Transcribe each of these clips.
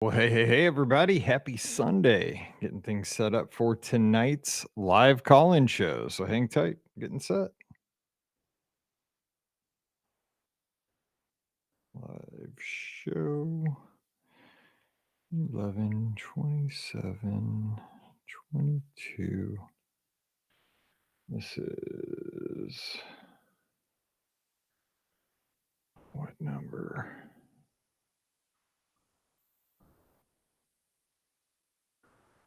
Well, hey, everybody. Happy Sunday. Getting things set up for tonight's live call-in show. So hang tight, getting set. Live show 11/27/22. This is what number?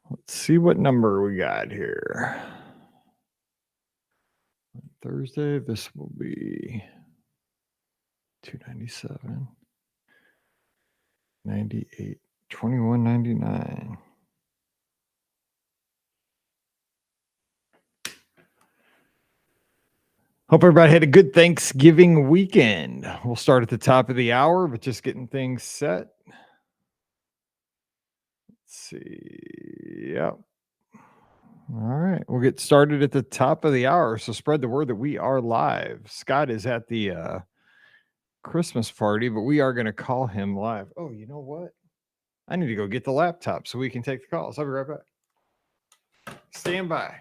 Let's see what number we got here. Thursday, this will be 297, 98, 2199. Hope everybody had a good Thanksgiving weekend. We'll start at the top of the hour, but just getting things set. Let's see. Yep. All right. We'll get started at the top of the hour. So spread the word that we are live. Scott is at the Christmas party, but we are going to call him live. Oh, you know what? I need to go get the laptop so we can take the calls. I'll be right back. Stand by.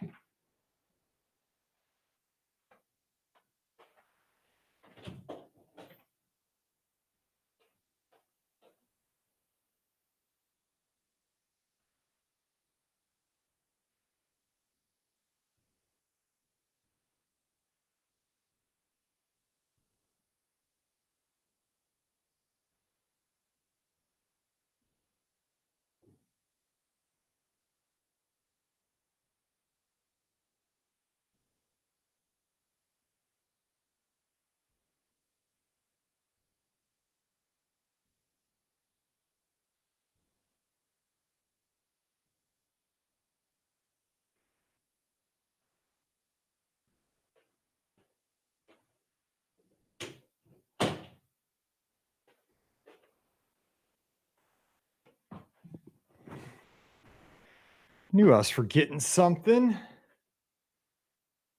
Knew I was forgetting something. Let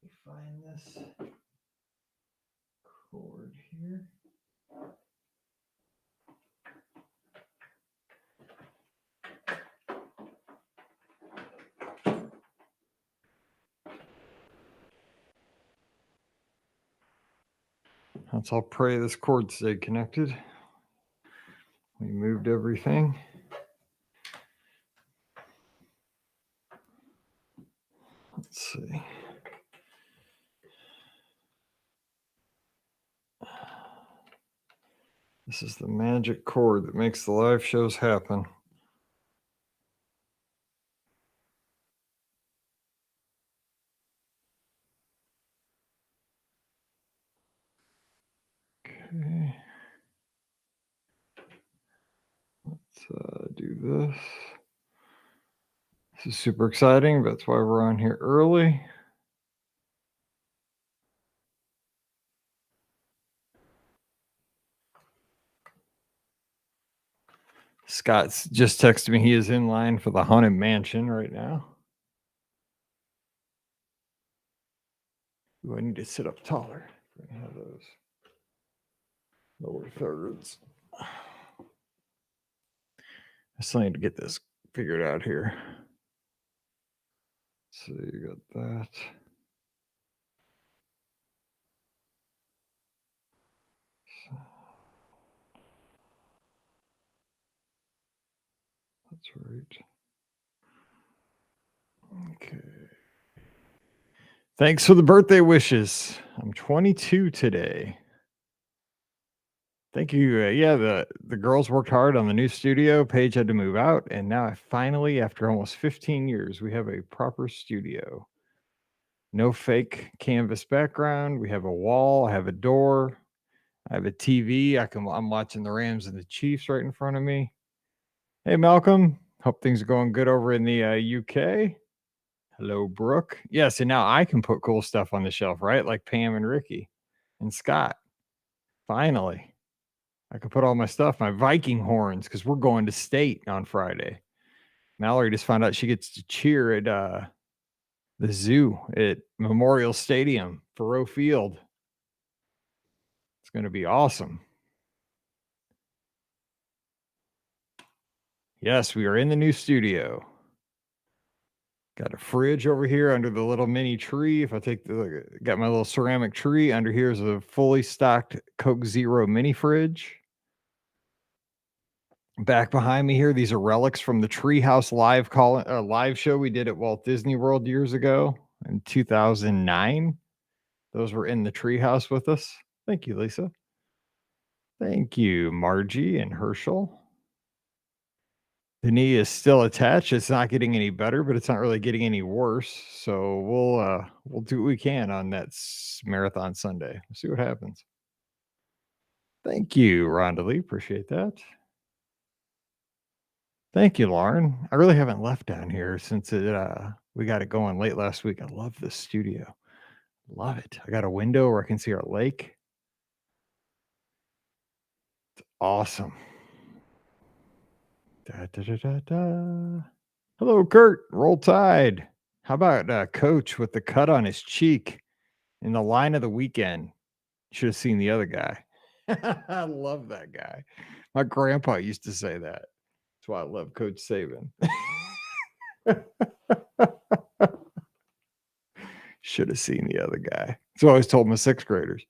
me find this cord here. Let's all pray this cord stayed connected. We moved everything. Let's see. This is the magic cord that makes the live shows happen. Okay. Let's do this. This is super exciting. That's why we're on here early. Scott's just texted me. He is in line for the Haunted Mansion right now. Ooh, I need to sit up taller. I have those lower thirds. I still need to get this figured out here. So you got that. That's right. Okay. Thanks for the birthday wishes. I'm 22 today. Thank you. Yeah, the girls worked hard on the new studio. Paige had to move out, and now I finally, after almost 15 years, we have a proper studio. No fake canvas background. We have a wall. I have a door. I have a TV. I'm watching the Rams and the Chiefs right in front of me. Hey, Malcolm. Hope things are going good over in the UK. Hello, Brooke. Yes, and now I can put cool stuff on the shelf, right? Like Pam and Ricky and Scott. Finally, I can put all my stuff, my Viking horns, because we're going to state on Friday. Mallory just found out she gets to cheer at the zoo at Memorial Stadium, Faroe Field. It's going to be awesome. Yes, we are in the new studio. Got a fridge over here under the little mini tree. If I got my little ceramic tree under here is a fully stocked Coke Zero mini fridge. Back behind me here, these are relics from the Treehouse live show we did at Walt Disney World years ago in 2009. Those were in the treehouse with us. Thank you, Lisa. Thank you, Margie and Herschel. The knee is still attached. It's not getting any better, but it's not really getting any worse. So we'll do what we can on that marathon Sunday. We'll see what happens. Thank you, Rhonda Lee. Appreciate that. Thank you, Lauren. I really haven't left down here since we got it going late last week. I love this studio. Love it. I got a window where I can see our lake. It's awesome. Da, da, da, da, da. Hello, Kurt. Roll Tide. How about Coach with the cut on his cheek in the line of the weekend? Should have seen the other guy. I love that guy. My grandpa used to say that. That's why I love Coach Saban. Should have seen the other guy. So I always told my sixth graders.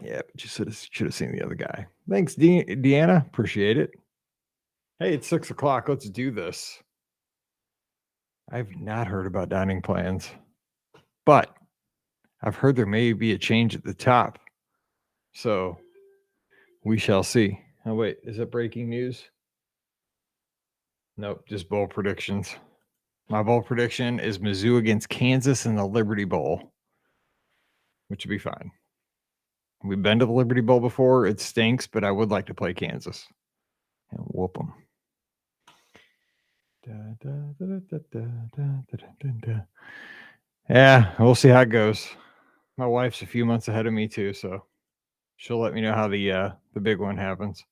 Yeah, but you should have seen the other guy. Thanks, Deanna. Appreciate it. Hey, it's 6 o'clock. Let's do this. I've not heard about dining plans, but I've heard there may be a change at the top. So we shall see. Oh, wait, is that breaking news? Nope, just bowl predictions. My bowl prediction is Mizzou against Kansas in the Liberty Bowl, which would be fine. We've been to the Liberty Bowl before. It stinks, but I would like to play Kansas and whoop them. Yeah, we'll see how it goes. My wife's a few months ahead of me too, so she'll let me know how the big one happens.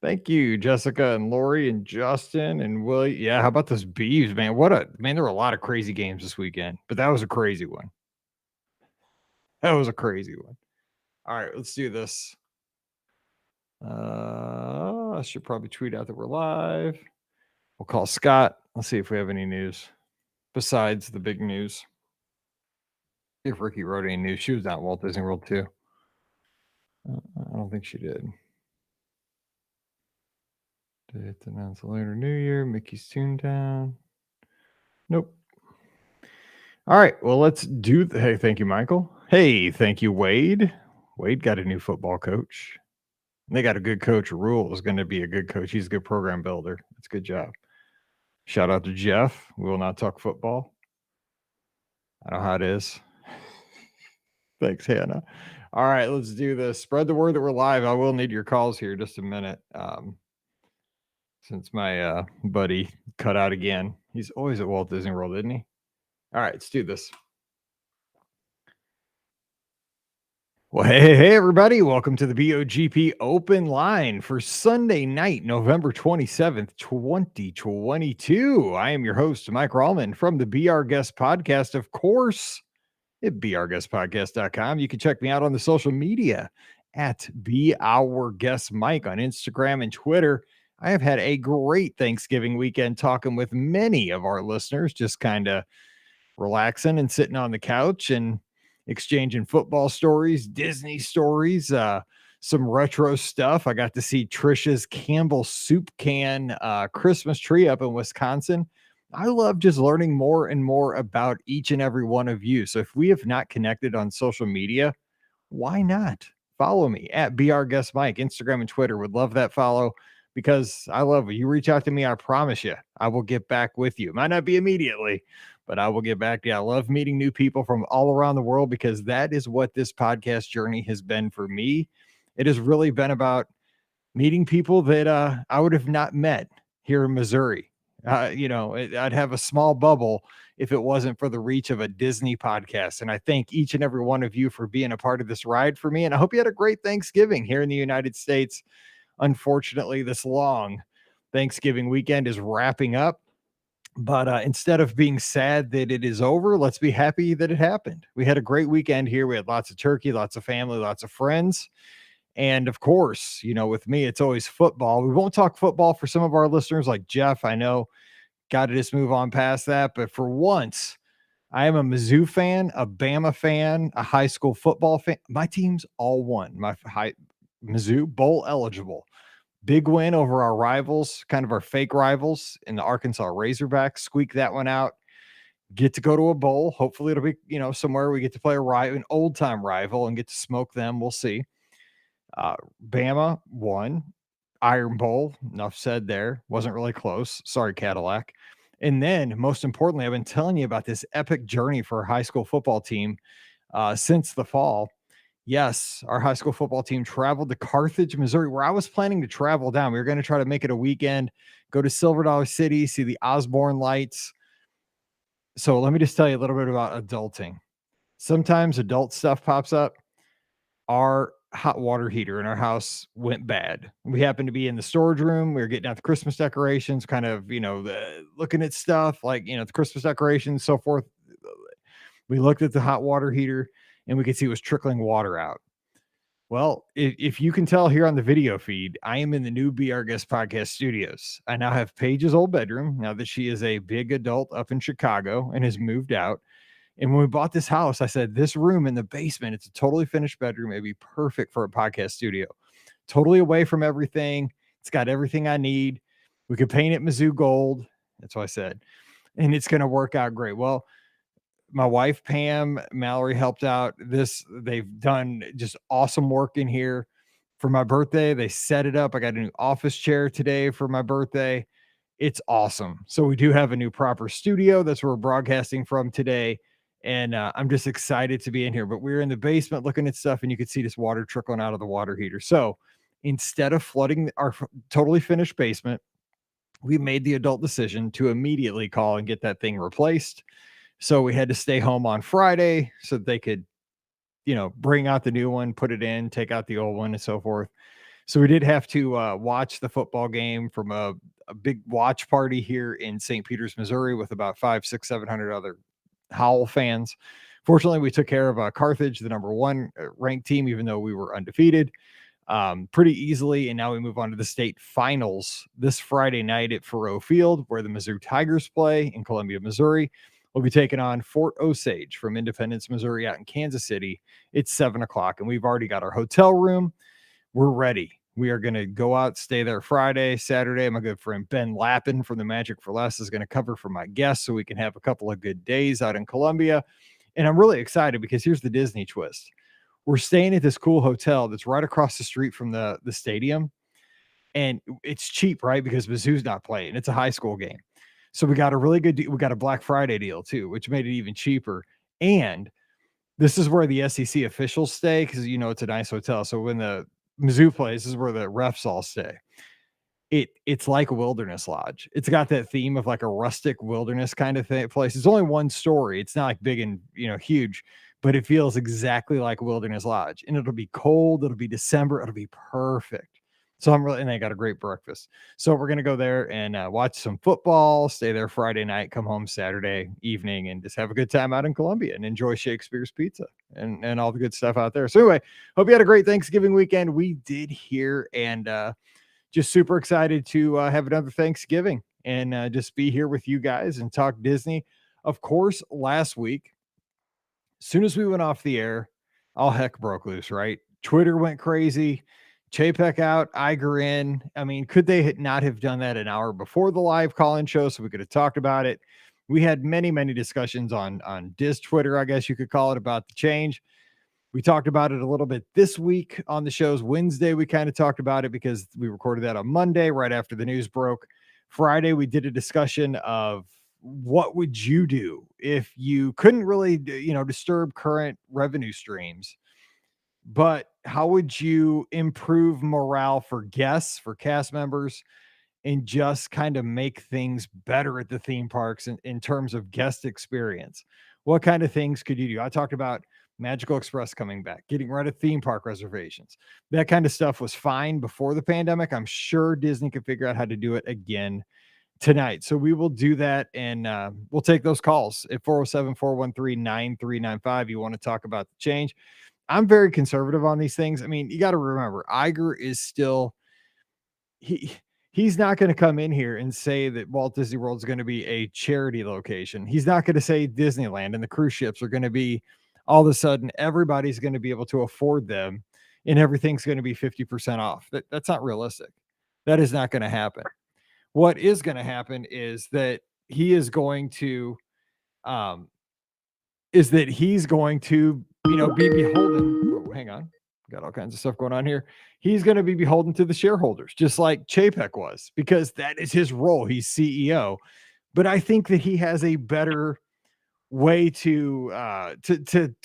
Thank you, Jessica and Lori and Justin and Willie. Yeah, how about those Beavs, man? There were a lot of crazy games this weekend, but that was a crazy one. That was a crazy one. All right, let's do this. I should probably tweet out that we're live. We'll call Scott. Let's see if we have any news besides the big news. If Ricky wrote any news. She was at Walt Disney World too. I don't think she did. Did it announce later New Year? Mickey's Toontown. Nope. All right. Well, let's do. Hey, thank you, Michael. Hey, thank you, Wade. Wade got a new football coach. They got a good coach. Rule is going to be a good coach. He's a good program builder. That's a good job. Shout out to Jeff. We will not talk football. I know how it is. Thanks, Hannah. All right, let's do this. Spread the word that we're live. I will need your calls here just a minute. Since my buddy cut out again. He's always at Walt Disney World, isn't he? All right, let's do this. Well, hey, everybody. Welcome to the BOGP Open Line for Sunday night, November 27th, 2022. I am your host, Mike Rallman from the Be Our Guest podcast, of course, at beourguestpodcast.com. You can check me out on the social media at Be Our Guest Mike on Instagram and Twitter. I have had a great Thanksgiving weekend talking with many of our listeners, just kind of relaxing and sitting on the couch and exchanging football stories, Disney stories, some retro stuff. I got to see Trisha's Campbell soup can Christmas tree up in Wisconsin. I love just learning more and more about each and every one of you. So if we have not connected on social media, why not? Follow me at Be Our Guest Mike, Instagram and Twitter. Would love that follow because I love you. You reach out to me, I promise you, I will get back with you. Might not be immediately, but I will get back to you. I love meeting new people from all around the world because that is what this podcast journey has been for me. It has really been about meeting people that I would have not met here in Missouri. I'd have a small bubble if it wasn't for the reach of a Disney podcast. And I thank each and every one of you for being a part of this ride for me. And I hope you had a great Thanksgiving here in the United States. Unfortunately, this long Thanksgiving weekend is wrapping up. But instead of being sad that it is over, let's be happy that it happened. We had a great weekend here. We had lots of turkey, lots of family, lots of friends. And of course, with me, it's always football. We won't talk football for some of our listeners like Jeff. I know, got to just move on past that. But for once, I am a Mizzou fan, a Bama fan, a high school football fan. My teams all won. Mizzou bowl eligible. Big win over our rivals, kind of our fake rivals in the Arkansas Razorbacks. Squeak that one out. Get to go to a bowl. Hopefully it'll be, somewhere we get to play an old time rival and get to smoke them. We'll see. Bama won. Iron Bowl, enough said there. Wasn't really close. Sorry, Cadillac. And then, most importantly, I've been telling you about this epic journey for our high school football team since the fall. Yes, our high school football team traveled to Carthage, Missouri, where I was planning to travel down. We were going to try to make it a weekend, go to Silver Dollar City, see the Osborne lights. So let me just tell you a little bit about adulting. Sometimes adult stuff pops up. Our hot water heater in our house went bad. We happened to be in the storage room. We were getting out the Christmas decorations, kind of, looking at stuff like, the Christmas decorations, so forth. We looked at the hot water heater and we could see it was trickling water out. Well, if you can tell here on the video feed, I am in the new Be Our Guest podcast studios. I now have Paige's old bedroom now that she is a big adult up in Chicago and has moved out. And when we bought this house, I said, this room in the basement, it's a totally finished bedroom. It'd be perfect for a podcast studio. Totally away from everything. It's got everything I need. We could paint it Mizzou gold. That's what I said. And it's going to work out great. Well, my wife, Pam, Mallory helped out. They've done just awesome work in here. For my birthday, they set it up. I got a new office chair today for my birthday. It's awesome. So we do have a new proper studio. That's where we're broadcasting from today. And I'm just excited to be in here. But we're in the basement looking at stuff, and you could see this water trickling out of the water heater. So instead of flooding our totally finished basement, we made the adult decision to immediately call and get that thing replaced. So we had to stay home on Friday so that they could, bring out the new one, put it in, take out the old one, and so forth. So we did have to watch the football game from a big watch party here in St. Peters, Missouri, with about 500, 600, 700 other Howell fans. Fortunately, we took care of Carthage, the number one ranked team, even though we were undefeated, pretty easily. And now we move on to the state finals this Friday night at Faroe Field, where the Mizzou Tigers play in Columbia, Missouri. We'll be taking on Fort Osage from Independence, Missouri, out in Kansas City. It's 7:00, and we've already got our hotel room. We're ready. We are going to go out, stay there Friday, Saturday. My good friend Ben Lappin from the Magic for Less is going to cover for my guests so we can have a couple of good days out in Columbia. And I'm really excited because here's the Disney twist. We're staying at this cool hotel that's right across the street from the stadium. And it's cheap, right? Because Mizzou's not playing. It's a high school game. So we got a really good deal. We got a Black Friday deal too, which made it even cheaper. And this is where the SEC officials stay because, it's a nice hotel. So when the Mizzou plays, this is where the refs all stay. It's like a wilderness lodge. It's got that theme of like a rustic wilderness kind of place. It's only one story. It's not like big and, huge, but it feels exactly like a wilderness lodge. And it'll be cold. It'll be December. It'll be perfect. So and they got a great breakfast. So we're going to go there and watch some football, stay there Friday night, come home Saturday evening, and just have a good time out in Columbia and enjoy Shakespeare's Pizza and all the good stuff out there. So anyway, hope you had a great Thanksgiving weekend. We did here, and just super excited to have another Thanksgiving and just be here with you guys and talk Disney. Of course, last week, as soon as we went off the air, all heck broke loose, right? Twitter went crazy. Chapek out, Iger in. I mean, could they not have done that an hour before the live call-in show so we could have talked about it? We had many, many discussions on Diz Twitter, I guess you could call it, about the change. We talked about it a little bit this week on the shows. Wednesday, we kind of talked about it because we recorded that on Monday right after the news broke. Friday, we did a discussion of what would you do if you couldn't really, disturb current revenue streams, but how would you improve morale for guests, for cast members, and just kind of make things better at the theme parks in terms of guest experience? What kind of things could you do? I talked about Magical Express coming back, getting rid of theme park reservations. That kind of stuff was fine before the pandemic. I'm sure Disney could figure out how to do it again tonight. So we will do that, and we'll take those calls at 407-413-9395. You want to talk about the change. I'm very conservative on these things. I mean, you got to remember, Iger is still he he's not going to come in here and say that Walt Disney World is going to be a charity location. He's not going to say Disneyland and the cruise ships are going to be all of a sudden everybody's going to be able to afford them and everything's going to be 50% off. That's not realistic. That is not going to happen. What is going to happen is that he is going to um he's going to, be beholden. Whoa, hang on. Got all kinds of stuff going on here. He's going to be beholden to the shareholders, just like Chapek was, because that is his role. He's CEO. But I think that he has a better way to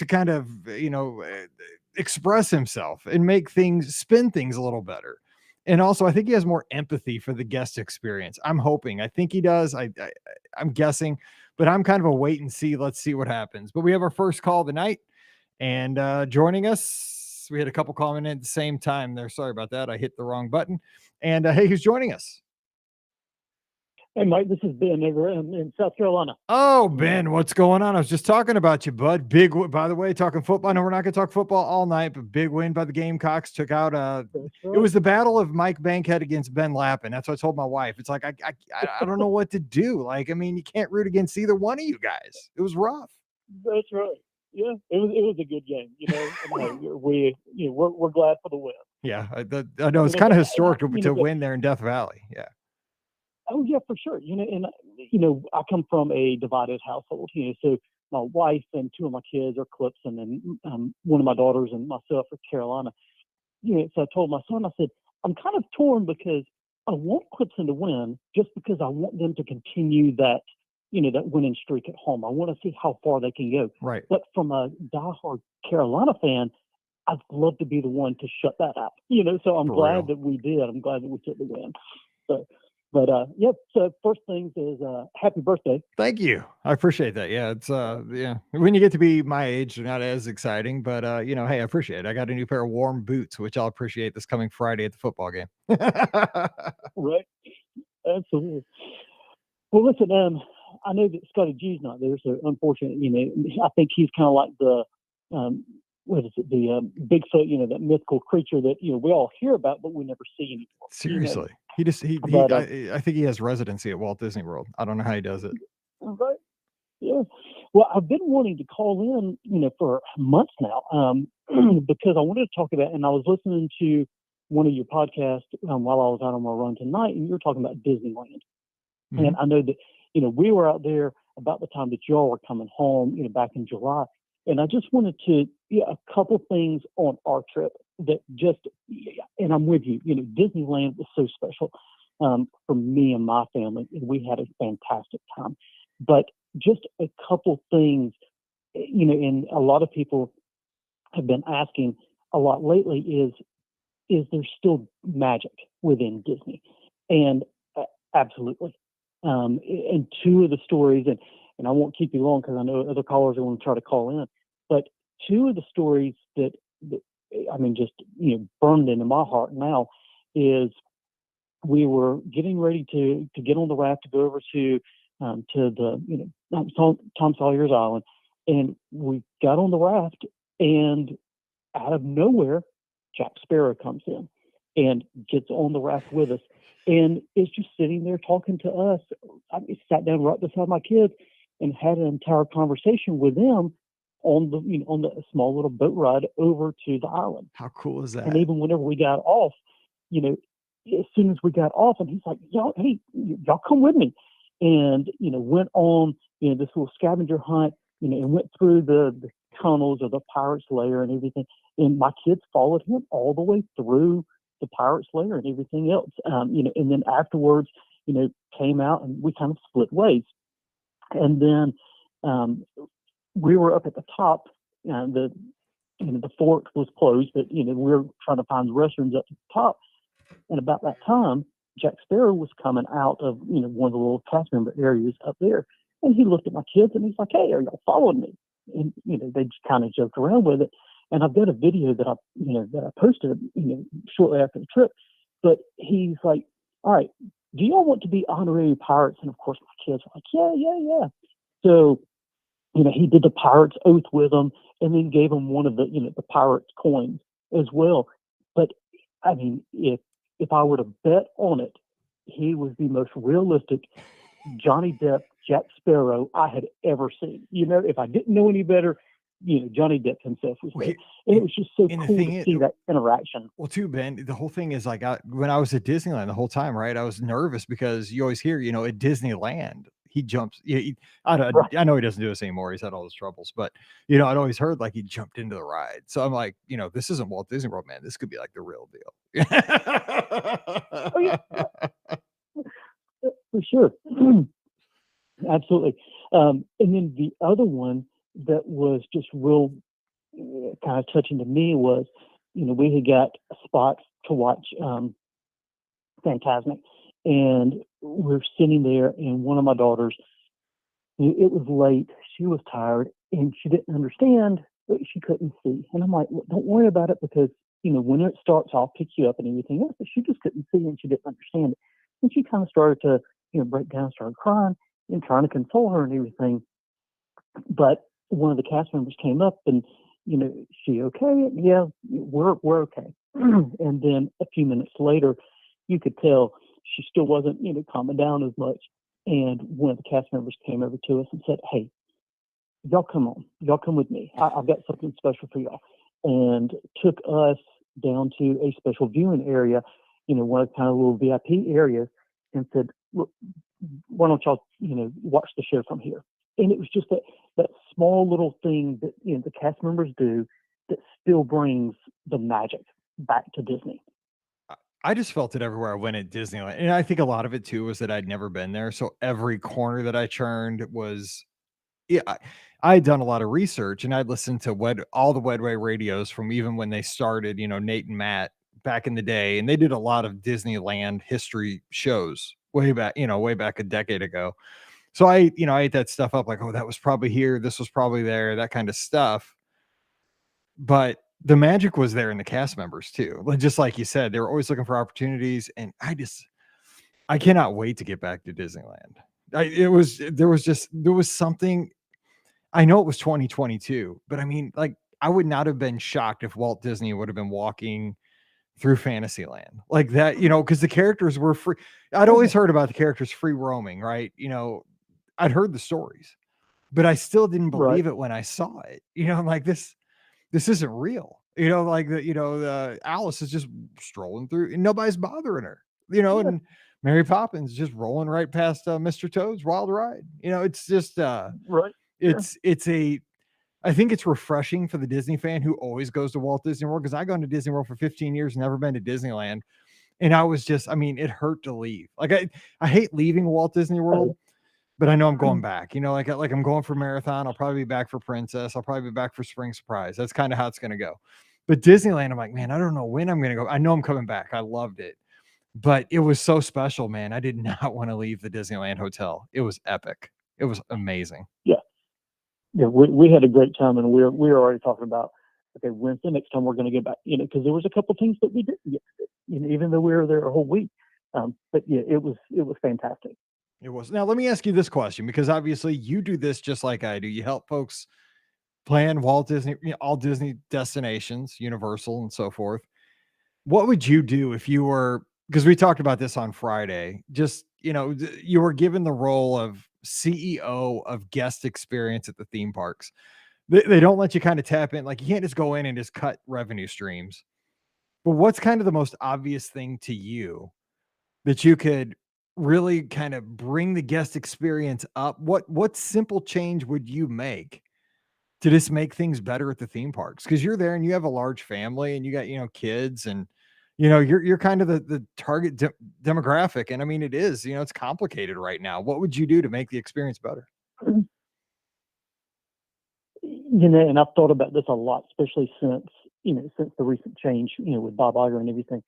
kind of express himself and spin things a little better. And also, I think he has more empathy for the guest experience. I'm hoping. I think he does. I'm guessing, but I'm kind of a wait and see. Let's see what happens. But we have our first call of the night, and joining us, we had a couple calling in at the same time there. Sorry about that. I hit the wrong button. And hey, who's joining us? Hey, Mike, this is Ben over in South Carolina. Oh, Ben, what's going on? I was just talking about you, bud. By the way, talking football. No, we're not going to talk football all night, but big win by the Gamecocks. Took out right. It was the battle of Mike Bankhead against Ben Lappin. That's what I told my wife. It's like, I don't know what to do. Like, I mean, you can't root against either one of you guys. It was rough. That's right. Yeah, it was a good game. We're glad for the win. Yeah, I know it's kind of historic to win there in Death Valley. Yeah. Oh yeah, for sure. I come from a divided household. So my wife and two of my kids are Clips, and then one of my daughters and myself are Carolina. So I told my son, I said, I'm kind of torn because I want Clemson to win just because I want them to continue that, that winning streak at home. I want to see how far they can go. Right. But from a diehard Carolina fan, I'd love to be the one to shut that up. So I'm glad that we did. I'm glad that we took the win. But so first things is happy birthday. Thank you. I appreciate that. Yeah, it's when you get to be my age, they're not as exciting, but hey, I appreciate it. I got a new pair of warm boots, which I'll appreciate this coming Friday at the football game. Right. Absolutely. Well, listen, I know that Scotty G's not there, so unfortunately, I think he's kind of like the what is it, the Bigfoot, that mythical creature that we all hear about, but we never see anymore. Seriously. I think he has residency at Walt Disney World. I don't know how he does it. Right. Yeah. Well, I've been wanting to call in, for months now, because I wanted to talk about, and I was listening to one of your podcasts while I was out on my run tonight, and you were talking about Disneyland. Mm-hmm. And I know that, we were out there about the time that y'all were coming home, back in July. And I just wanted to, a couple things on our trip that and I'm with you, Disneyland was so special for me and my family. And we had a fantastic time. But just a couple things, and a lot of people have been asking a lot lately is there still magic within Disney? And absolutely. And two of the stories, and I won't keep you long because I know other callers are going to try to call in, but two of the stories that I mean, just, burned into my heart now is we were getting ready to get on the raft to go over to the, Tom Sawyer's Island. And we got on the raft, and out of nowhere, Jack Sparrow comes in and gets on the raft with us. And is just sitting there talking to us. I sat down right beside my kids and had an entire conversation with them on the small little boat ride over to the island. How cool is that? And even whenever we got off, as soon as we got off, and he's like, y'all come with me. And, went on, this little scavenger hunt, and went through the tunnels of the pirate's lair and everything. And my kids followed him all the way through the pirate's lair and everything else. And then afterwards, came out and we kind of split ways. And then we were up at the top, the fort was closed, but we were trying to find the restrooms up at the top. And about that time, Jack Sparrow was coming out of one of the little cast member areas up there, and he looked at my kids and he's like, "Hey, are y'all following me?" And they just kind of joked around with it. And I've got a video that I posted shortly after the trip. But he's like, "All right, do y'all want to be honorary pirates?" And of course, my kids were like, "Yeah." So he did the pirate's oath with them, and then gave him one of the the pirate's coins as well. But I mean, if I were to bet on it, he was the most realistic Johnny Depp Jack Sparrow I had ever seen. If I didn't know any better, Johnny Depp himself was there, and it was just so cool to see that interaction. Well, too, Ben, the whole thing is like when I was at Disneyland the whole time, right? I was nervous because you always hear, at Disneyland, he jumps. Right. I know he doesn't do this anymore. He's had all his troubles, but I'd always heard like he jumped into the ride. So I'm like, this isn't Walt Disney World, man. This could be like the real deal. Oh yeah, for sure. Absolutely. And then the other one that was just real kind of touching to me was, we had got a spot to watch Fantasmic, and we're sitting there, and one of my daughters, it was late, she was tired, and she didn't understand that she couldn't see. And I'm like, well, don't worry about it, because when it starts, I'll pick you up and everything else. But she just couldn't see, and she didn't understand it. And she kind of started to break down, started crying, and trying to console her and everything. But one of the cast members came up and, she okay? Yeah, we're okay. And then a few minutes later, you could tell she still wasn't, calming down as much. And one of the cast members came over to us and said, "Hey, y'all come on. Y'all come with me. I've got something special for y'all." And took us down to a special viewing area, one of the kind of little VIP areas, and said, "Look, why don't y'all, watch the show from here?" And it was just that small little thing that the cast members do that still brings the magic back to Disney. I just felt it everywhere I went at Disneyland. And I think a lot of it too was that I'd never been there. So every corner that I turned was, yeah, I had done a lot of research and I'd listened to all the Wedway radios from even when they started, Nate and Matt back in the day. And they did a lot of Disneyland history shows way back a decade ago. So I ate that stuff up like, oh, that was probably here. This was probably there, that kind of stuff. But the magic was there in the cast members too. Just like you said, they were always looking for opportunities. And I cannot wait to get back to Disneyland. There was something. I know it was 2022, but I mean, like, I would not have been shocked if Walt Disney would have been walking through Fantasyland like that, because the characters were free. I'd always heard about the characters free roaming, right? I'd heard the stories, but I still didn't Right. believe it when I saw it. I'm like, this isn't real. Like the Alice is just strolling through and nobody's bothering her. And Mary Poppins just rolling right past Mr. Toad's Wild Ride. It's just Right. I think it's refreshing for the Disney fan who always goes to Walt Disney World, because I gone to Disney World for 15 years, never been to Disneyland. And I was just, I mean, it hurt to leave. Like I hate leaving Walt Disney World, but I know I'm going back. Like I'm going for Marathon. I'll probably be back for Princess. I'll probably be back for Spring Surprise. That's kind of how it's going to go. But Disneyland, I'm like, man, I don't know when I'm going to go. I know I'm coming back. I loved it. But it was so special, man. I did not want to leave the Disneyland Hotel. It was epic. It was amazing. Yeah. Yeah, we had a great time, and we were already talking about, okay, when's the next time we're going to get back? Because there was a couple things that we didn't get to do, even though we were there a whole week. But yeah, it was fantastic. It was. Now let me ask you this question, because obviously you do this just like I do. You help folks plan Walt Disney, all Disney destinations, Universal, and so forth. What would you do if you were? Because we talked about this on Friday. Just you were given the role of CEO of guest experience at the theme parks. They don't let you kind of tap in. Like, you can't just go in and just cut revenue streams. But what's kind of the most obvious thing to you that you could really kind of bring the guest experience up? What simple change would you make to just make things better at the theme parks? Because you're there and you have a large family and you got kids, and you're kind of the target demographic. And I mean, it is, it's complicated right now. What would you do to make the experience better? And I've thought about this a lot, especially since the recent change, with Bob Iger and everything.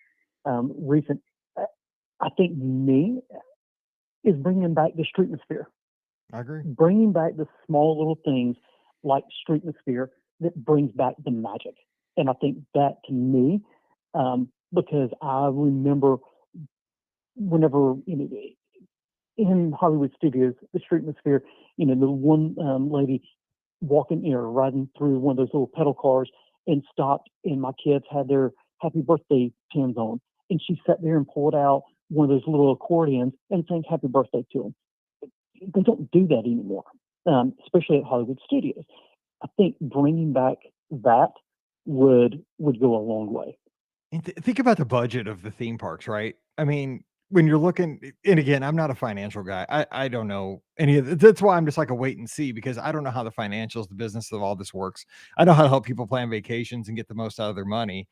I think me is bringing back the streetmosphere. I agree. Bringing back the small little things like streetmosphere that brings back the magic. And I think that, to me, because I remember whenever, in Hollywood Studios, the streetmosphere, the one lady, walking, riding through one of those little pedal cars and stopped, and my kids had their happy birthday pins on, and she sat there and pulled out one of those little accordions and sang happy birthday to them. They don't do that anymore, especially at Hollywood Studios. I think bringing back that would go a long way. And think about the budget of the theme parks, right? I mean, when you're looking, and again, I'm not a financial guy. I don't know any of that's why I'm just like a wait and see, because I don't know how the financials, the business of all this works. I know how to help people plan vacations and get the most out of their money.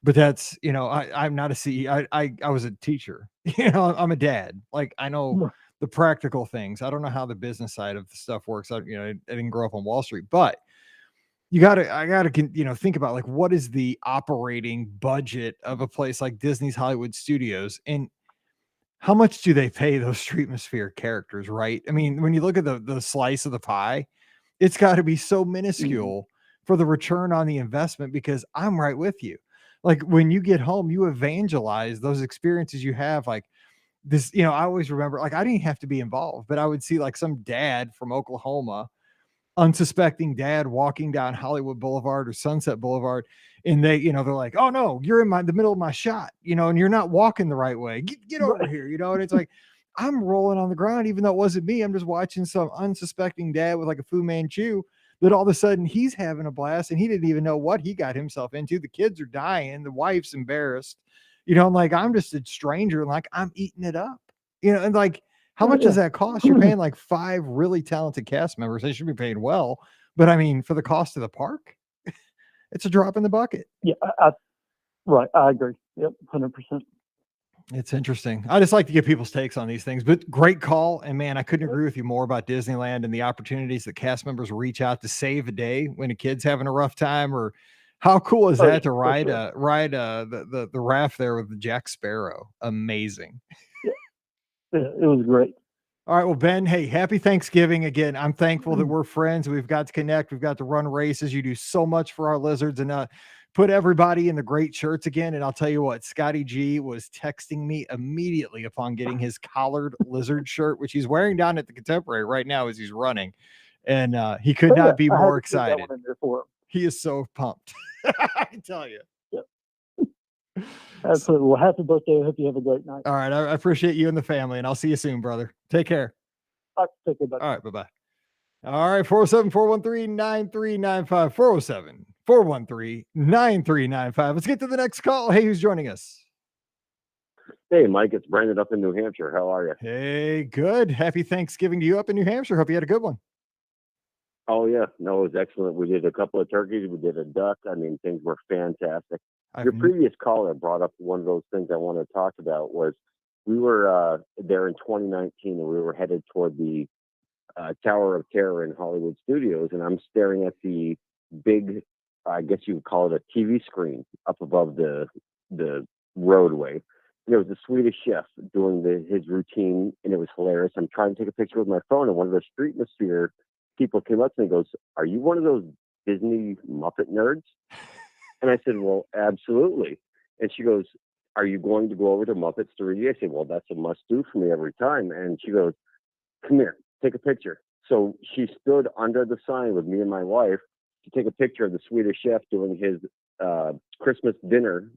But that's, I'm not a CEO. I was a teacher. I'm a dad. Like, I know Right. the practical things. I don't know how the business side of the stuff works. I didn't grow up on Wall Street, but I gotta, think about, like, what is the operating budget of a place like Disney's Hollywood Studios, and how much do they pay those Streetmosphere characters, right? I mean, when you look at the slice of the pie, it's got to be so Mhm. minuscule for the return on the investment, because I'm right with you. Like, when you get home, you evangelize those experiences you have. Like this, I always remember, like, I didn't have to be involved, but I would see like some dad from Oklahoma, unsuspecting dad, walking down Hollywood Boulevard or Sunset Boulevard, and they're like, "Oh no, you're in the middle of my shot, and you're not walking the right way. Get over Right. here," and it's like I'm rolling on the ground, even though it wasn't me. I'm just watching some unsuspecting dad with like a Fu Manchu that all of a sudden he's having a blast, and he didn't even know what he got himself into. The kids are dying, the wife's embarrassed, and like I'm just a stranger, and like I'm eating it up, and like how Oh, much does yeah. that cost? You're paying like 5 really talented cast members. They should be paid well, but I mean, for the cost of the park, it's a drop in the bucket. Yeah. Right. I agree. Yep. 100%. It's interesting. I just like to get people's takes on these things, but great call. And man, I couldn't agree with you more about Disneyland and the opportunities that cast members reach out to save a day when a kid's having a rough time. Or how cool is Oh, yeah, that to for ride sure. the raft there with the Jack Sparrow? Amazing. Yeah. Yeah, it was great. All right. Well, Ben, hey, happy Thanksgiving again. I'm thankful that we're friends. We've got to connect. We've got to run races. You do so much for our lizards, and put everybody in the great shirts again. And I'll tell you what, Scotty G was texting me immediately upon getting his collared lizard shirt, which he's wearing down at the Contemporary right now as he's running. And he could Oh, yeah. not be I had more to put that one excited. in there for him. He is so pumped. I can tell you. Yeah. Absolutely. Well, happy birthday. I hope you have a great night. All right. I appreciate you and the family, and I'll see you soon, brother. Take care. All right, take care, buddy. All right. Bye-bye. All right, 407-413-9395. 407-413-9395. Let's get to the next call. Hey, who's joining us? Hey, Mike, it's Brandon up in New Hampshire. How are you? Hey, good. Happy Thanksgiving to you up in New Hampshire. Hope you had a good one. Oh, yeah. No, it was excellent. We did a couple of turkeys. We did a duck. I mean, things were fantastic. Your previous caller brought up one of those things I wanted to talk about was we were there in 2019, and we were headed toward the Tower of Terror in Hollywood Studios, and I'm staring at the big, I guess you would call it a TV screen up above the roadway. There was a Swedish chef doing his routine, and it was hilarious. I'm trying to take a picture with my phone, and one of the Streetmosphere people came up to me and goes, "Are you one of those Disney Muppet nerds?" And I said, "Well, absolutely." And she goes, "Are you going to go over to Muppets 3D?" I said, "Well, that's a must do for me every time." And she goes, "Come here, take a picture." So she stood under the sign with me and my wife to take a picture of the Swedish chef doing his Christmas dinner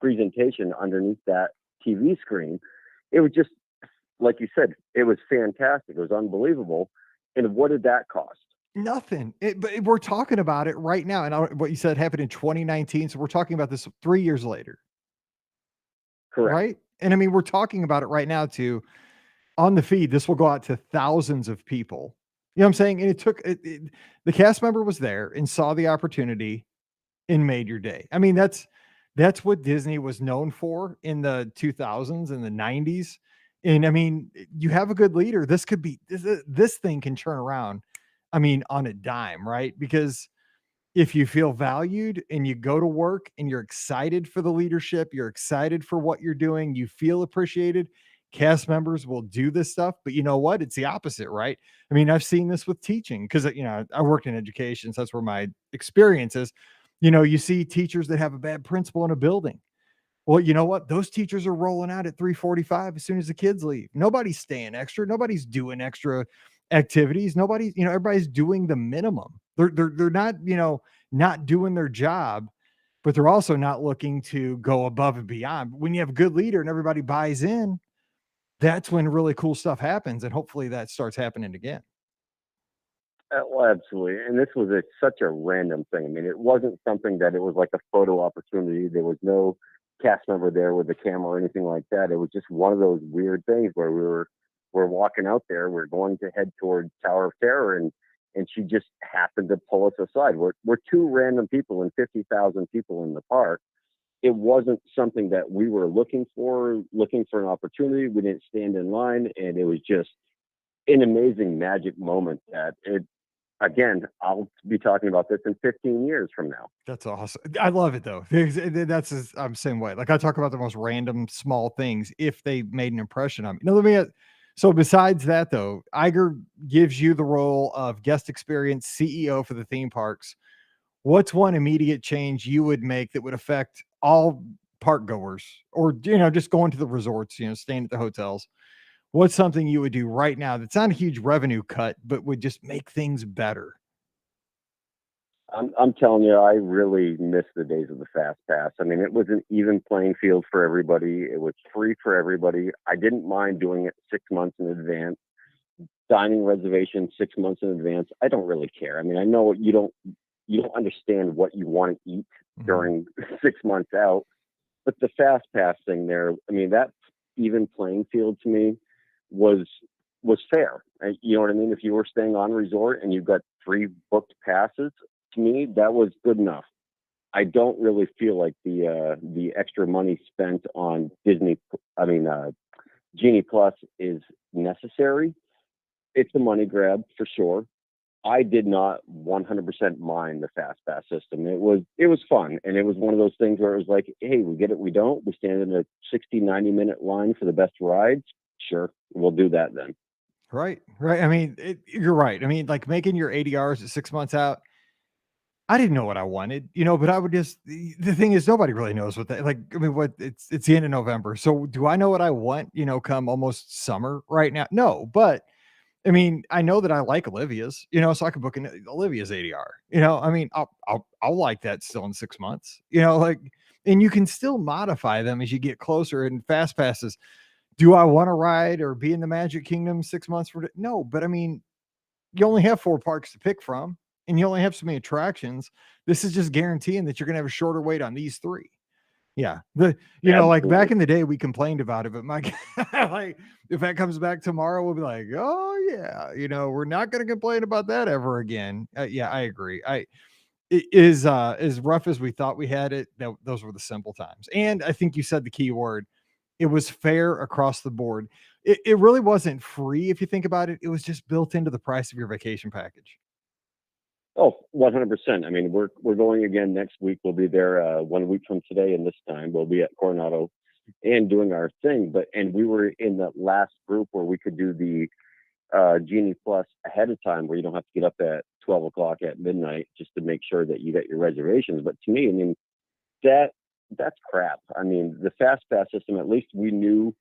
presentation underneath that TV screen. It was just, like you said, it was fantastic. It was unbelievable. And what did that cost? Nothing. But we're talking about it right now. And what you said happened in 2019. So we're talking about this 3 years later. Correct. Right? And I mean, we're talking about it right now too. On the feed, this will go out to thousands of people. You know what I'm saying? And it took the cast member was there and saw the opportunity and made your day. I mean, that's what Disney was known for in the 2000s and the 90s. And I mean, you have a good leader. This could be this thing can turn around. I mean, on a dime, right? Because if you feel valued and you go to work and you're excited for the leadership, you're excited for what you're doing, you feel appreciated, cast members will do this stuff. But you know what? It's the opposite, right? I mean, I've seen this with teaching because, I worked in education. So that's where my experience is. You see teachers that have a bad principal in a building. Well, you know what? Those teachers are rolling out at 3:45 as soon as the kids leave. Nobody's staying extra. Nobody's doing extra activities. Nobody's, everybody's doing the minimum. They're not, not doing their job, but they're also not looking to go above and beyond. When you have a good leader and everybody buys in, that's when really cool stuff happens. And hopefully that starts happening again. Well, absolutely. And this was such a random thing. I mean, it wasn't something that it was like a photo opportunity. There was no cast member there with a camera or anything like that. It was just one of those weird things where we're walking out there. We're going to head towards Tower of Terror, and she just happened to pull us aside. We're two random people and 50,000 people in the park. It wasn't something that we were looking for an opportunity. We didn't stand in line, and it was just an amazing magic moment that again, I'll be talking about this in 15 years from now. That's awesome. I love it though. I'm the same way. Like I talk about the most random small things if they made an impression on me. Now so besides that though, Iger gives you the role of guest experience CEO for the theme parks. What's one immediate change you would make that would affect all park goers or, just going to the resorts, staying at the hotels? What's something you would do right now that's not a huge revenue cut, but would just make things better? I'm telling you, I really miss the days of the Fast Pass. I mean, it was an even playing field for everybody. It was free for everybody. I didn't mind doing it 6 months in advance. Dining reservations 6 months in advance. I don't really care. I mean, I know you don't understand what you want to eat during 6 months out, but the Fast Pass thing there, I mean, that even playing field to me was fair. You know what I mean? If you were staying on resort and you've got 3 booked passes, to me, that was good enough. I don't really feel like the extra money spent on Genie Plus is necessary. It's a money grab for sure. I did not 100% mind the Fast Pass system. It was fun. And it was one of those things where it was like, hey, we get it, we don't. We stand in a 60, 90-minute line for the best rides. Sure, we'll do that then. Right. I mean, you're right. I mean, like making your ADRs at 6 months out, I didn't know what I wanted, but I would the thing is nobody really knows what that, like, I mean, it's the end of November. So do I know what I want, come almost summer right now? No, but I mean, I know that I like Olivia's, so I could book an Olivia's ADR, I mean, I'll like that still in 6 months, like, and you can still modify them as you get closer and fast passes. Do I want to ride or be in the Magic Kingdom 6 months no, but I mean, you only have 4 parks to pick from and you only have so many attractions. This is just guaranteeing that you're going to have a shorter wait on these 3. Yeah. Like back in the day, we complained about it, but my like if that comes back tomorrow, we'll be like, oh yeah, we're not going to complain about that ever again. Yeah, I agree. It is as rough as we thought we had it. Those were the simple times. And I think you said the key word. It was fair across the board. It really wasn't free. If you think about it, it was just built into the price of your vacation package. Oh, 100%. I mean, we're going again next week. We'll be there 1 week from today, and this time we'll be at Coronado and doing our thing. And we were in the last group where we could do the Genie Plus ahead of time, where you don't have to get up at 12 o'clock at midnight just to make sure that you get your reservations. But to me, I mean, that's crap. I mean, the Fast Pass system, at least we knew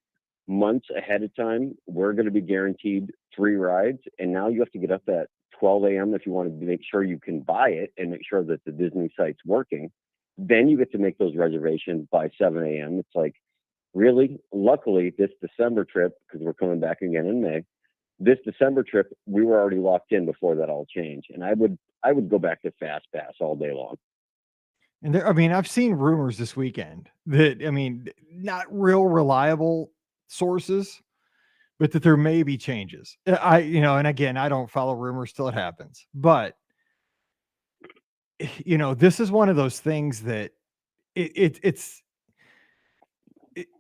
months ahead of time we're going to be guaranteed 3 rides, and now you have to get up at 12 a.m. if you want to make sure you can buy it and make sure that the Disney site's working. Then you get to make those reservations by 7 a.m. It's like, really? Luckily, this December trip, because we're coming back again in May, this December trip, we were already locked in before that all changed. And I would go back to Fast Pass all day long. And I've seen rumors this weekend that, not real reliable sources, but that there may be changes. And again, I don't follow rumors till it happens, but this is one of those things that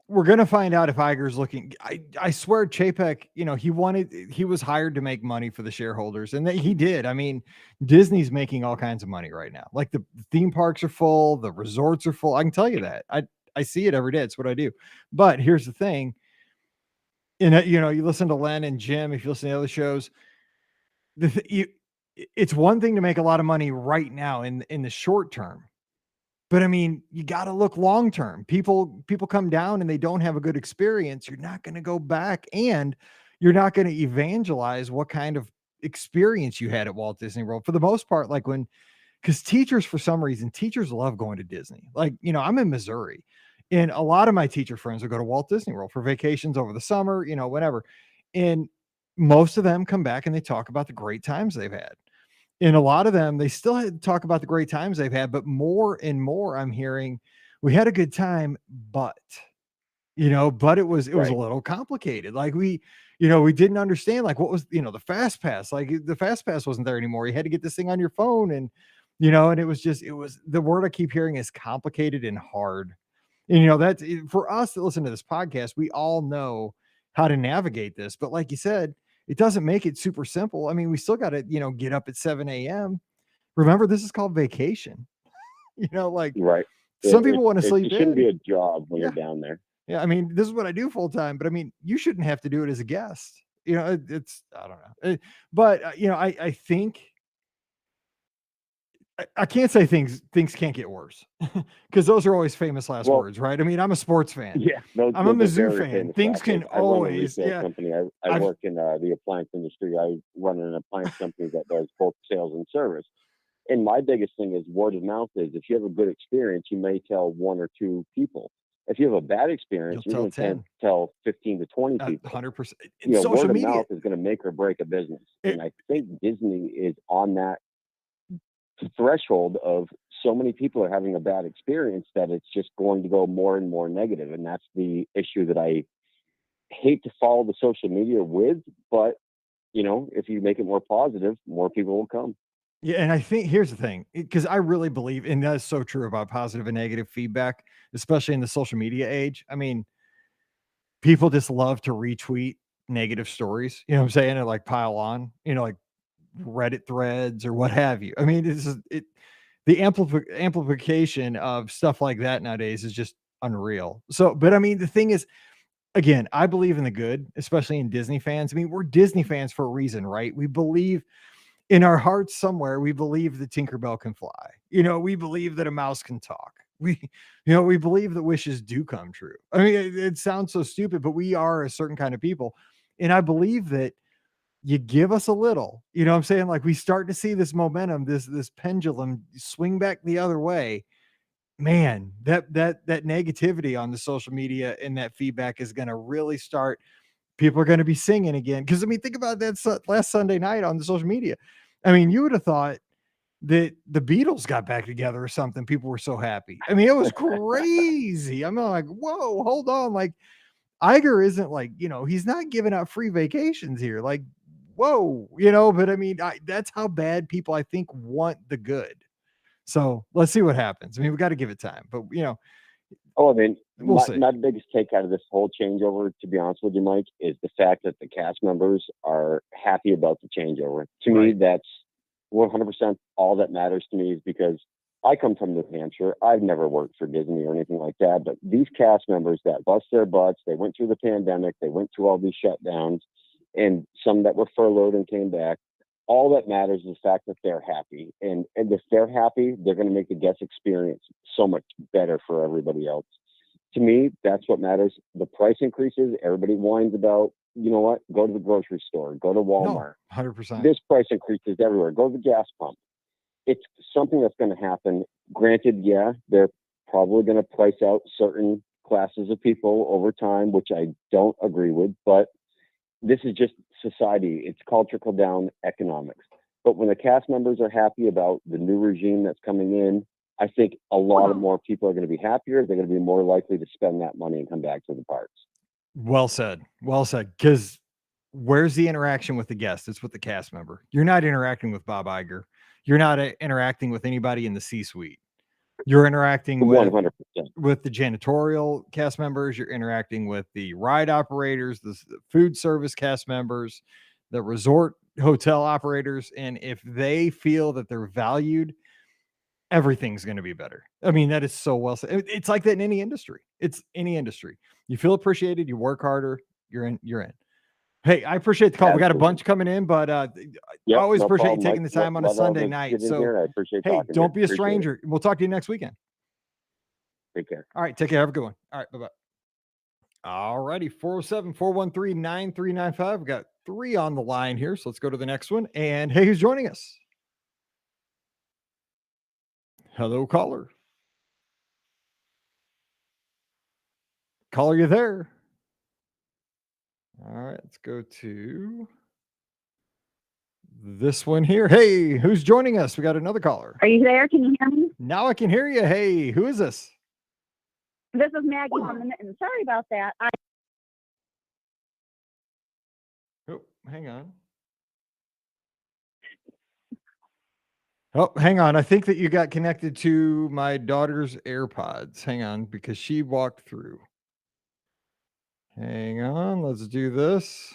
we're going to find out if Iger's looking. I swear Chapek, he was hired to make money for the shareholders, and he did. I mean, Disney's making all kinds of money right now. Like the theme parks are full, the resorts are full. I can tell you that. I see it every day. It's what I do. But here's the thing. You listen to Len and Jim, if you listen to other shows, it's one thing to make a lot of money right now in the short term. But I mean, you got to look long term. People come down and they don't have a good experience. You're not going to go back, and you're not going to evangelize what kind of experience you had at Walt Disney World for the most part. Like because teachers, for some reason, teachers love going to Disney. Like, I'm in Missouri, and a lot of my teacher friends will go to Walt Disney World for vacations over the summer, whatever. And most of them come back and they talk about the great times they've had. And a lot of them, they still talk about the great times they've had, but more and more I'm hearing, we had a good time, but it was a little complicated. Like we didn't understand like what was, the fast pass, like the fast pass wasn't there anymore. You had to get this thing on your phone, and and it was the word I keep hearing is complicated and hard. And that's for us that listen to this podcast, we all know how to navigate this, but like you said, it doesn't make it super simple. I mean, we still got to, get up at 7 a.m. Remember, this is called vacation. Like right. Some people want to sleep in. It shouldn't be a job when you're down there. Yeah, I mean, this is what I do full time, but I mean, you shouldn't have to do it as a guest. It's I don't know, but I think I can't say things can't get worse because those are always famous last words, right? I mean, I'm a sports fan. Yeah, I'm a Mizzou fan. Things can always. I run a retail company. I work in the appliance industry. I run an appliance company that does both sales and service. And my biggest thing is word of mouth. Is if you have a good experience, you may tell 1 or 2 people. If you have a bad experience, you're going to tell 15 to 20 people. 100%. Word of mouth is going to make or break a business. And I think Disney is on that threshold of so many people are having a bad experience that it's just going to go more and more negative. And that's the issue that I hate to follow the social media with. But, if you make it more positive, more people will come. Yeah, and I think here's the thing, because I really believe, and that's so true about positive and negative feedback, especially in the social media age. I mean, people just love to retweet negative stories, you know what I'm saying, and like pile on, like Reddit threads or what have you. I mean, the amplification of stuff like that nowadays is just unreal. So, but I mean, the thing is, again, I believe in the good, especially in Disney fans. I mean, we're Disney fans for a reason, right? We believe in our hearts somewhere, we believe that Tinkerbell can fly. We believe that a mouse can talk. We believe that wishes do come true. I mean, it sounds so stupid, but we are a certain kind of people. And I believe that you give us a little, what I'm saying? Like we start to see this momentum, this pendulum swing back the other way. Man, that negativity on the social media and that feedback is going to really start. People are going to be singing again. Because I mean, think about that last Sunday night on the social media. I mean, you would have thought that the Beatles got back together or something. People were so happy. I mean, it was crazy. I'm like, whoa, hold on. Like Iger isn't like, he's not giving out free vacations here. Like, whoa, but I mean, that's how bad people, I think, want the good. So let's see what happens. I mean, we got to give it time, but I mean, we'll see. My biggest take out of this whole changeover, to be honest with you, Mike, is the fact that the cast members are happy about the changeover. To me, that's 100% all that matters to me, is because I come from New Hampshire. I've never worked for Disney or anything like that, but these cast members that bust their butts, they went through the pandemic, they went through all these shutdowns, and some that were furloughed and came back. All that matters is the fact that they're happy. And if they're happy, they're going to make the guest experience so much better for everybody else. To me, that's what matters. The price increases, everybody whines about. You know what? Go to the grocery store. Go to Walmart. No, 100%. This price increases everywhere. Go to the gas pump. It's something that's going to happen. Granted, yeah, they're probably going to price out certain classes of people over time, which I don't agree with. But this is just society. It's called trickle-down economics. But when the cast members are happy about the new regime that's coming in, I think a lot of more people are going to be happier. They're going to be more likely to spend that money and come back to the parks. Well said. Well said. Because where's the interaction with the guest? It's with the cast member. You're not interacting with Bob Iger. You're not interacting with anybody in the C-suite. You're interacting with 100%. With the janitorial cast members. You're interacting with the ride operators, the food service cast members, the resort hotel operators. And if they feel that they're valued, everything's going to be better. I mean, that is so well said. It's like that in any industry. It's any industry. You feel appreciated, you work harder, you're in. Hey, I appreciate the call. We got a bunch coming in, but I always appreciate you taking the time on a Sunday night. So I appreciate hey, don't be a stranger. We'll talk to you next weekend. Take care. All right, take care. Have a good one. All right, bye-bye. All righty, 407-413-9395. We got 3 on the line here. So let's go to the next one. And hey, who's joining us? Hello, caller. Caller, you there? All right, let's go to this one here. Hey, who's joining us? We got another caller. Are you there? Can you hear me? Now I can hear you. Hey, who is this? This is Maggie from the Mitten. Sorry about that. Oh, hang on. Oh, hang on. I think that you got connected to my daughter's AirPods. Hang on, because she walked through. Hang on. Let's do this.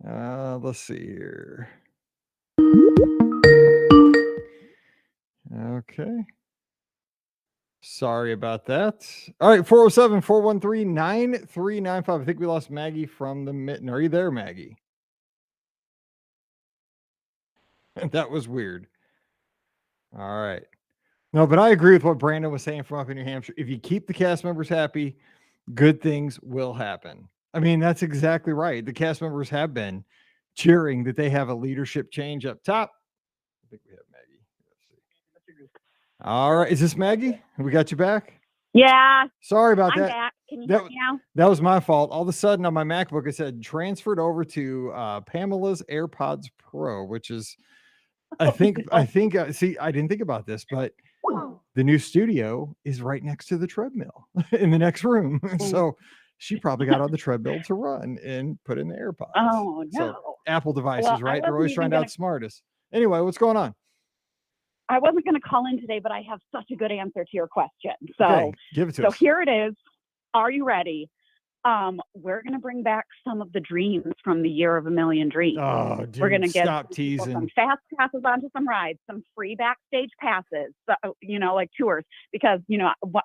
Let's see here. Okay. Sorry about that. All right, 407-413-9395. I think we lost Maggie from the Mitten. Are you there, Maggie? That was weird. All right. No, but I agree with what Brandon was saying from up in New Hampshire. If you keep the cast members happy, good things will happen. I mean, that's exactly right. The cast members have been cheering that they have a leadership change up top. I think we have Maggie. Let's see. All right. Is this Maggie? We got you back? Yeah. Sorry about I'm that. back. Can you hear me now? That was my fault. All of a sudden on my MacBook, it said transferred over to Pamela's AirPods Pro, which is, see, I didn't think about this, but the new studio is right next to the treadmill in the next room. So she probably got on the treadmill to run and put in the AirPods. Oh, no. So Apple devices, Well, right? They're always trying to outsmart us. Anyway, what's going on? I wasn't going to call in today, but I have such a good answer to your question. So, okay, give it to us. So here it is. Are you ready? We're going to bring back some of the dreams from the Year of a Million Dreams. Oh, dude, we're going to get stop teasing. Some fast passes onto some rides, some free backstage passes, like tours. Because,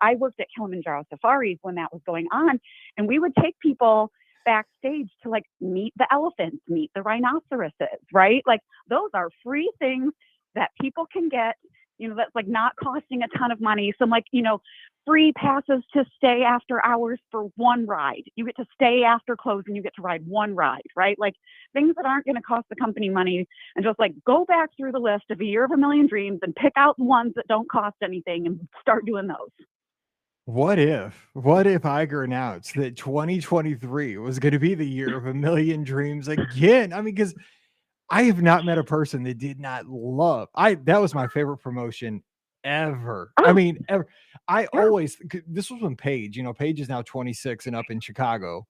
I worked at Kilimanjaro Safaris when that was going on, and we would take people backstage to like meet the elephants, meet the rhinoceroses, right? Like those are free things that people can get, that's like not costing a ton of money. Some free passes to stay after hours for one ride. You get to stay after close and you get to ride one ride, right? Like things that aren't going to cost the company money, and just like go back through the list of a Year of a Million Dreams and pick out the ones that don't cost anything and start doing those. What if Iger announced that 2023 was going to be the Year of a Million Dreams again? I mean, because I have not met a person that did not love. That was my favorite promotion ever. I mean, ever. I always, this was when Paige is now 26 and up in Chicago.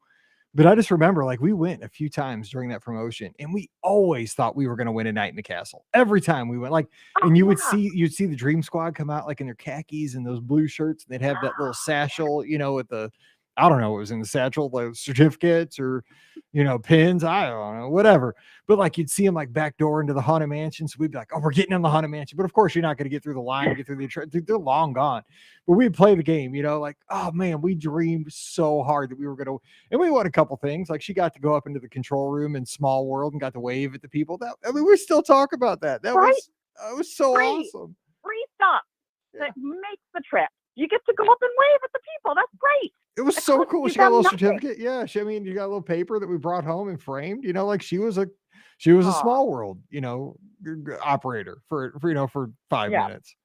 But I just remember, like, we went a few times during that promotion, and we always thought we were going to win a night in the castle. Every time we went, like, and you'd see the Dream Squad come out like in their khakis and those blue shirts, and they'd have that little satchel, with the, I don't know what was in the satchel, like certificates or, pins, I don't know, whatever. But like you'd see them like backdoor into the Haunted Mansion. So we'd be like, oh, we're getting in the Haunted Mansion. But of course, you're not going to get through the line and get through they're long gone. But we'd play the game, like, oh man, we dreamed so hard that we were going to, and we won a couple things. Like she got to go up into the control room in Small World and got to wave at the people. We still talk about that. That was so awesome. Free stuff that makes the trip. You get to go up and wave at the people. That's great. It was so cool. She got a little certificate. Yeah. You got a little paper that we brought home and framed, like she was a Small World, operator for 5 minutes.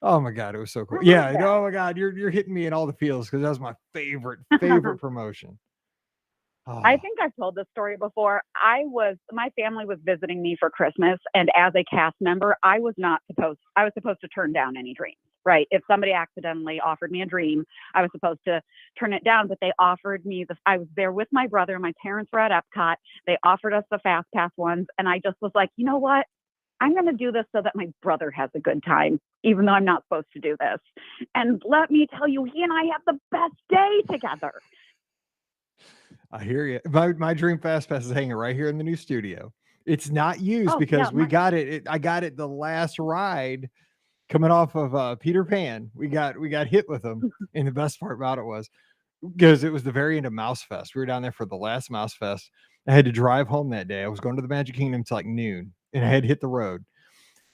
Oh my God. It was so cool. Yeah. Oh my God. You're hitting me in all the feels, because that was my favorite promotion. Oh. I think I've told this story before. My family was visiting me for Christmas, and as a cast member, I was supposed to turn down any dreams. Right. If somebody accidentally offered me a dream, I was supposed to turn it down, but they offered me I was there with my brother. My parents were at Epcot. They offered us the fast pass ones. And I just was like, you know what? I'm going to do this so that my brother has a good time, even though I'm not supposed to do this. And let me tell you, he and I have the best day together. I hear you. My Dream Fast Pass is hanging right here in the new studio. It's not used because we got it. I got it the last ride. Coming off of Peter Pan, we got hit with them. And the best part about it was because it was the very end of Mouse Fest. We were down there for the last Mouse Fest. I had to drive home that day. I was going to the Magic Kingdom to like noon, and I had hit the road.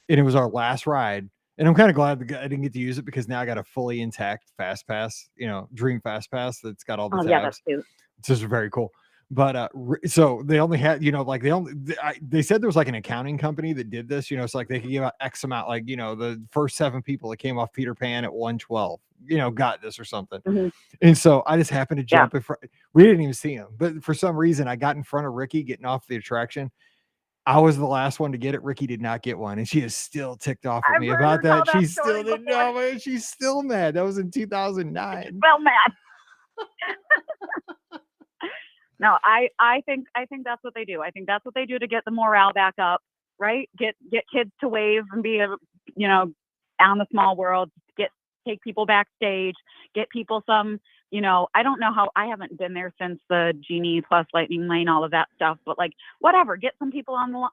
And it was our last ride. And I'm kind of glad I didn't get to use it, because now I got a fully intact Fast Pass, Dream Fast Pass that's got all the tabs. Yeah, that's It's just very cool. But so they only had, like they said there was like an accounting company that did this, it's like they could give out X amount, like, the first 7 people that came off Peter Pan at 112, got this or something. Mhm. And so I just happened to jump in front. We didn't even see him, but for some reason I got in front of Ricky getting off the attraction. I was the last one to get it. Ricky did not get one, and she is still ticked off at me about that. She still didn't know, man. She's still mad. That was in 2009. Well, mad. No, I think that's what they do. I think that's what they do to get the morale back up, right? Get kids to wave and be, on the small world. Take people backstage. Get people some. I don't know how. I haven't been there since the Genie plus Lightning Lane, all of that stuff. But like, whatever. Get some people on a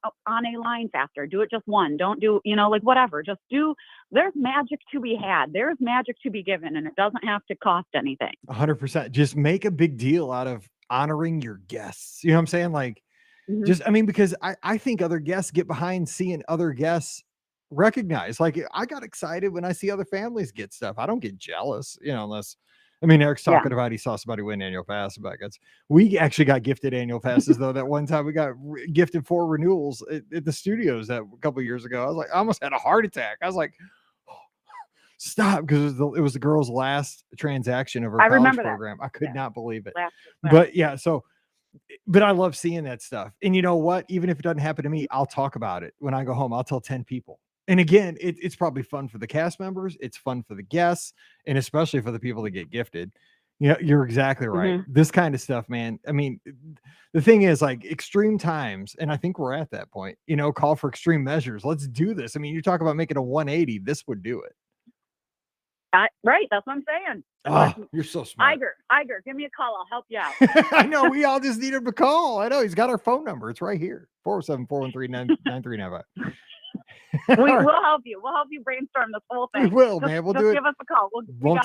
line faster. Do it just one. Don't do, like whatever. Just do. There's magic to be had. There's magic to be given, and it doesn't have to cost anything. 100%. Just make a big deal out of honoring your guests. You know what I'm saying? Like, because I think other guests get behind seeing other guests recognize. Like, I got excited when I see other families get stuff. I don't get jealous, unless, Eric's talking about he saw somebody win annual pass. We actually got gifted annual passes though. That one time we got gifted 4 renewals at the studios that a couple of years ago. I was like, I almost had a heart attack. I was like, stop, because it was the girl's last transaction of her college program. I could not believe it. But but I love seeing that stuff. And you know what? Even if it doesn't happen to me, I'll talk about it when I go home. I'll tell 10 people. And again, it's probably fun for the cast members. It's fun for the guests, and especially for the people that get gifted. You're exactly right. This kind of stuff, man. The thing is, like, extreme times, and I think we're at that point, call for extreme measures. Let's do this. You talk about making a 180. This would do it. Right. That's what I'm saying. Oh, you're so smart. Iger, give me a call. I'll help you out. I know. We all just need him to call. I know. He's got our phone number. It's right here. 407-413-9395. We'll help you. We'll help you brainstorm this whole thing. We will, man. We'll do it. Give us a call. Won't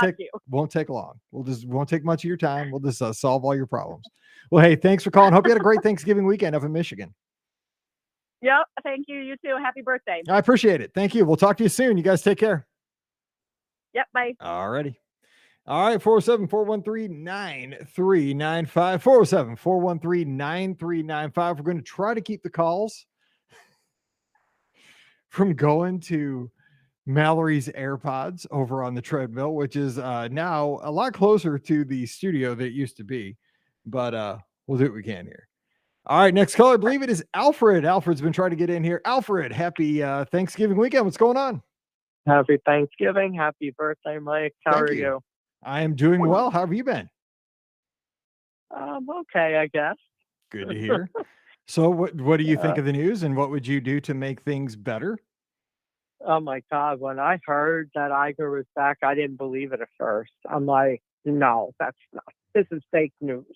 take long. Won't take much of your time. We'll just solve all your problems. Well, hey, thanks for calling. Hope you had a great Thanksgiving weekend up in Michigan. Yep. Thank you. You too. Happy birthday. I appreciate it. Thank you. We'll talk to you soon. You guys take care. Yep. Bye. All righty. All right. 407-413-9395. 407-413-9395. We're going to try to keep the calls from going to Mallory's AirPods over on the treadmill, which is now a lot closer to the studio that it used to be. But we'll do what we can here. All right. Next caller, I believe it is Alfred. Alfred's been trying to get in here. Alfred, happy Thanksgiving weekend. What's going on? Happy Thanksgiving. Happy birthday, Mike. How are you? I am doing well. How have you been? Okay, I guess. Good to hear. So what do you think of the news, and what would you do to make things better? Oh my God. When I heard that Iger was back, I didn't believe it at first. I'm like, no, this is fake news.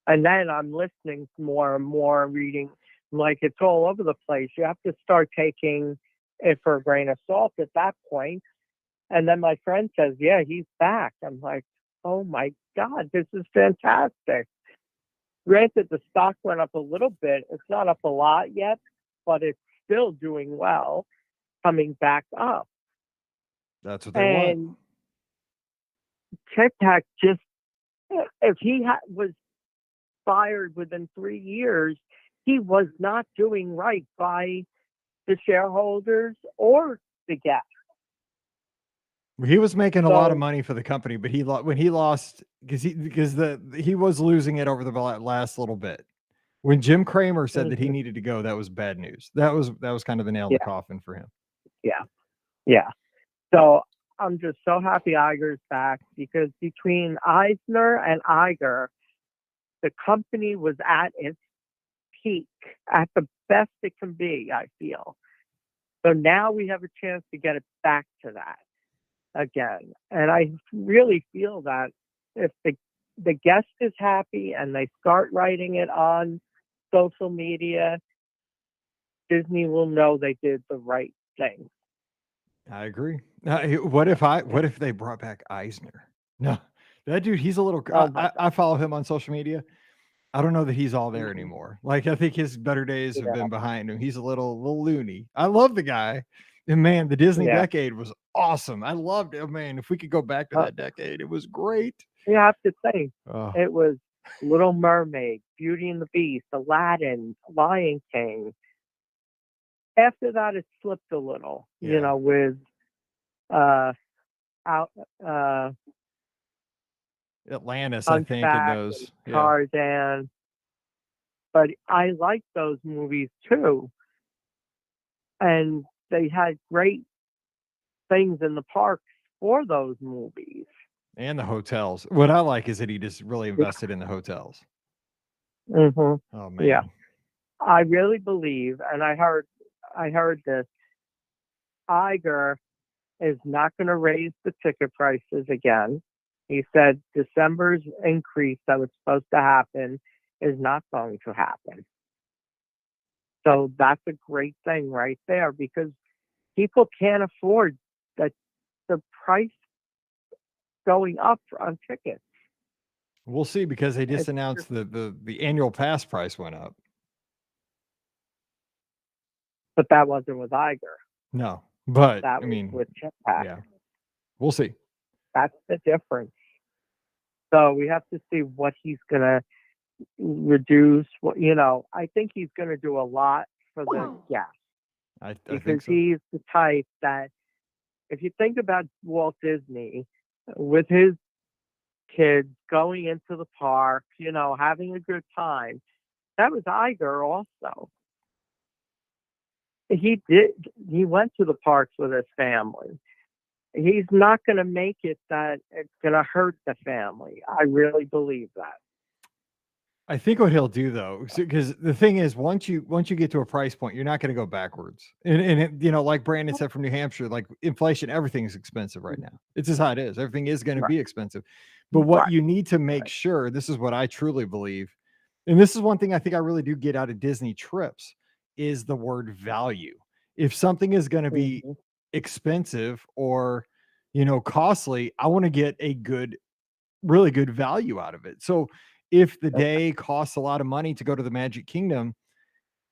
And then I'm listening more and more, reading, like it's all over the place. You have to start taking it for a grain of salt at that point. And then my friend says, yeah, he's back. I'm like, oh my God, this is fantastic. Granted, the stock went up a little bit. It's not up a lot yet, but it's still doing well, coming back up. That's what they want. Tic Tac just, if he was fired within 3 years, he was not doing right by the shareholders or the guests. He was making a lot of money for the company, but when he lost, because he was losing it over the last little bit. When Jim Cramer said that he needed to go, that was bad news. That was kind of the nail in the coffin for him. Yeah. So I'm just so happy Iger's back, because between Eisner and Iger, the company was at its peak, at the best it can be, I feel. So now we have a chance to get it back to that again. And I really feel that if the guest is happy and they start writing it on social media, Disney will know they did the right thing. I agree. What if they brought back Eisner? No, that dude, he's a little, I follow him on social media. I don't know that he's all there anymore. Like, I think his better days have been behind him. He's a little loony. I love the guy. And man, the Disney decade was awesome. I loved it. Man, if we could go back to that decade, it was great. You have to say, it was Little Mermaid, Beauty and the Beast, Aladdin, Lion King. After that, it slipped a little, you Yeah. know, with out Atlantis, I think, in Hunchback, those. Yeah. Tarzan. But I like those movies too, and they had great things in the parks for those movies. And the hotels. What I like is that he just really invested in the hotels. Mm-hmm. Oh man. Yeah, I really believe, and I heard this. Iger is not going to raise the ticket prices again. He said December's increase that was supposed to happen is not going to happen. So that's a great thing right there, because people can't afford the price going up on tickets. We'll see, because they just It's announced the annual pass price went up. But that wasn't with Iger. No, but That I was mean, with Jetpack. yeah, we'll see. That's the difference. So we have to see what he's going to reduce. You know, I think he's going to do a lot for the guests, I because think so. he's the type that, if you think about Walt Disney with his kids going into the park, you know, having a good time, that was Iger also. He went to the parks with his family. He's not going to make it that it's going to hurt the family. I really believe that. I think what he'll do, though, because the thing is, once you get to a price point, you're not going to go backwards. And it, you know, like Brandon said from New Hampshire, like inflation, everything's expensive right now. It's just how it is. Everything is going to be expensive. But what you need to make sure, this is what I truly believe, and this is one thing I think I really do get out of Disney trips, is the word value. If something is going to be expensive or, you know, costly, I want to get a really good value out of it. So if the day costs a lot of money to go to the Magic Kingdom,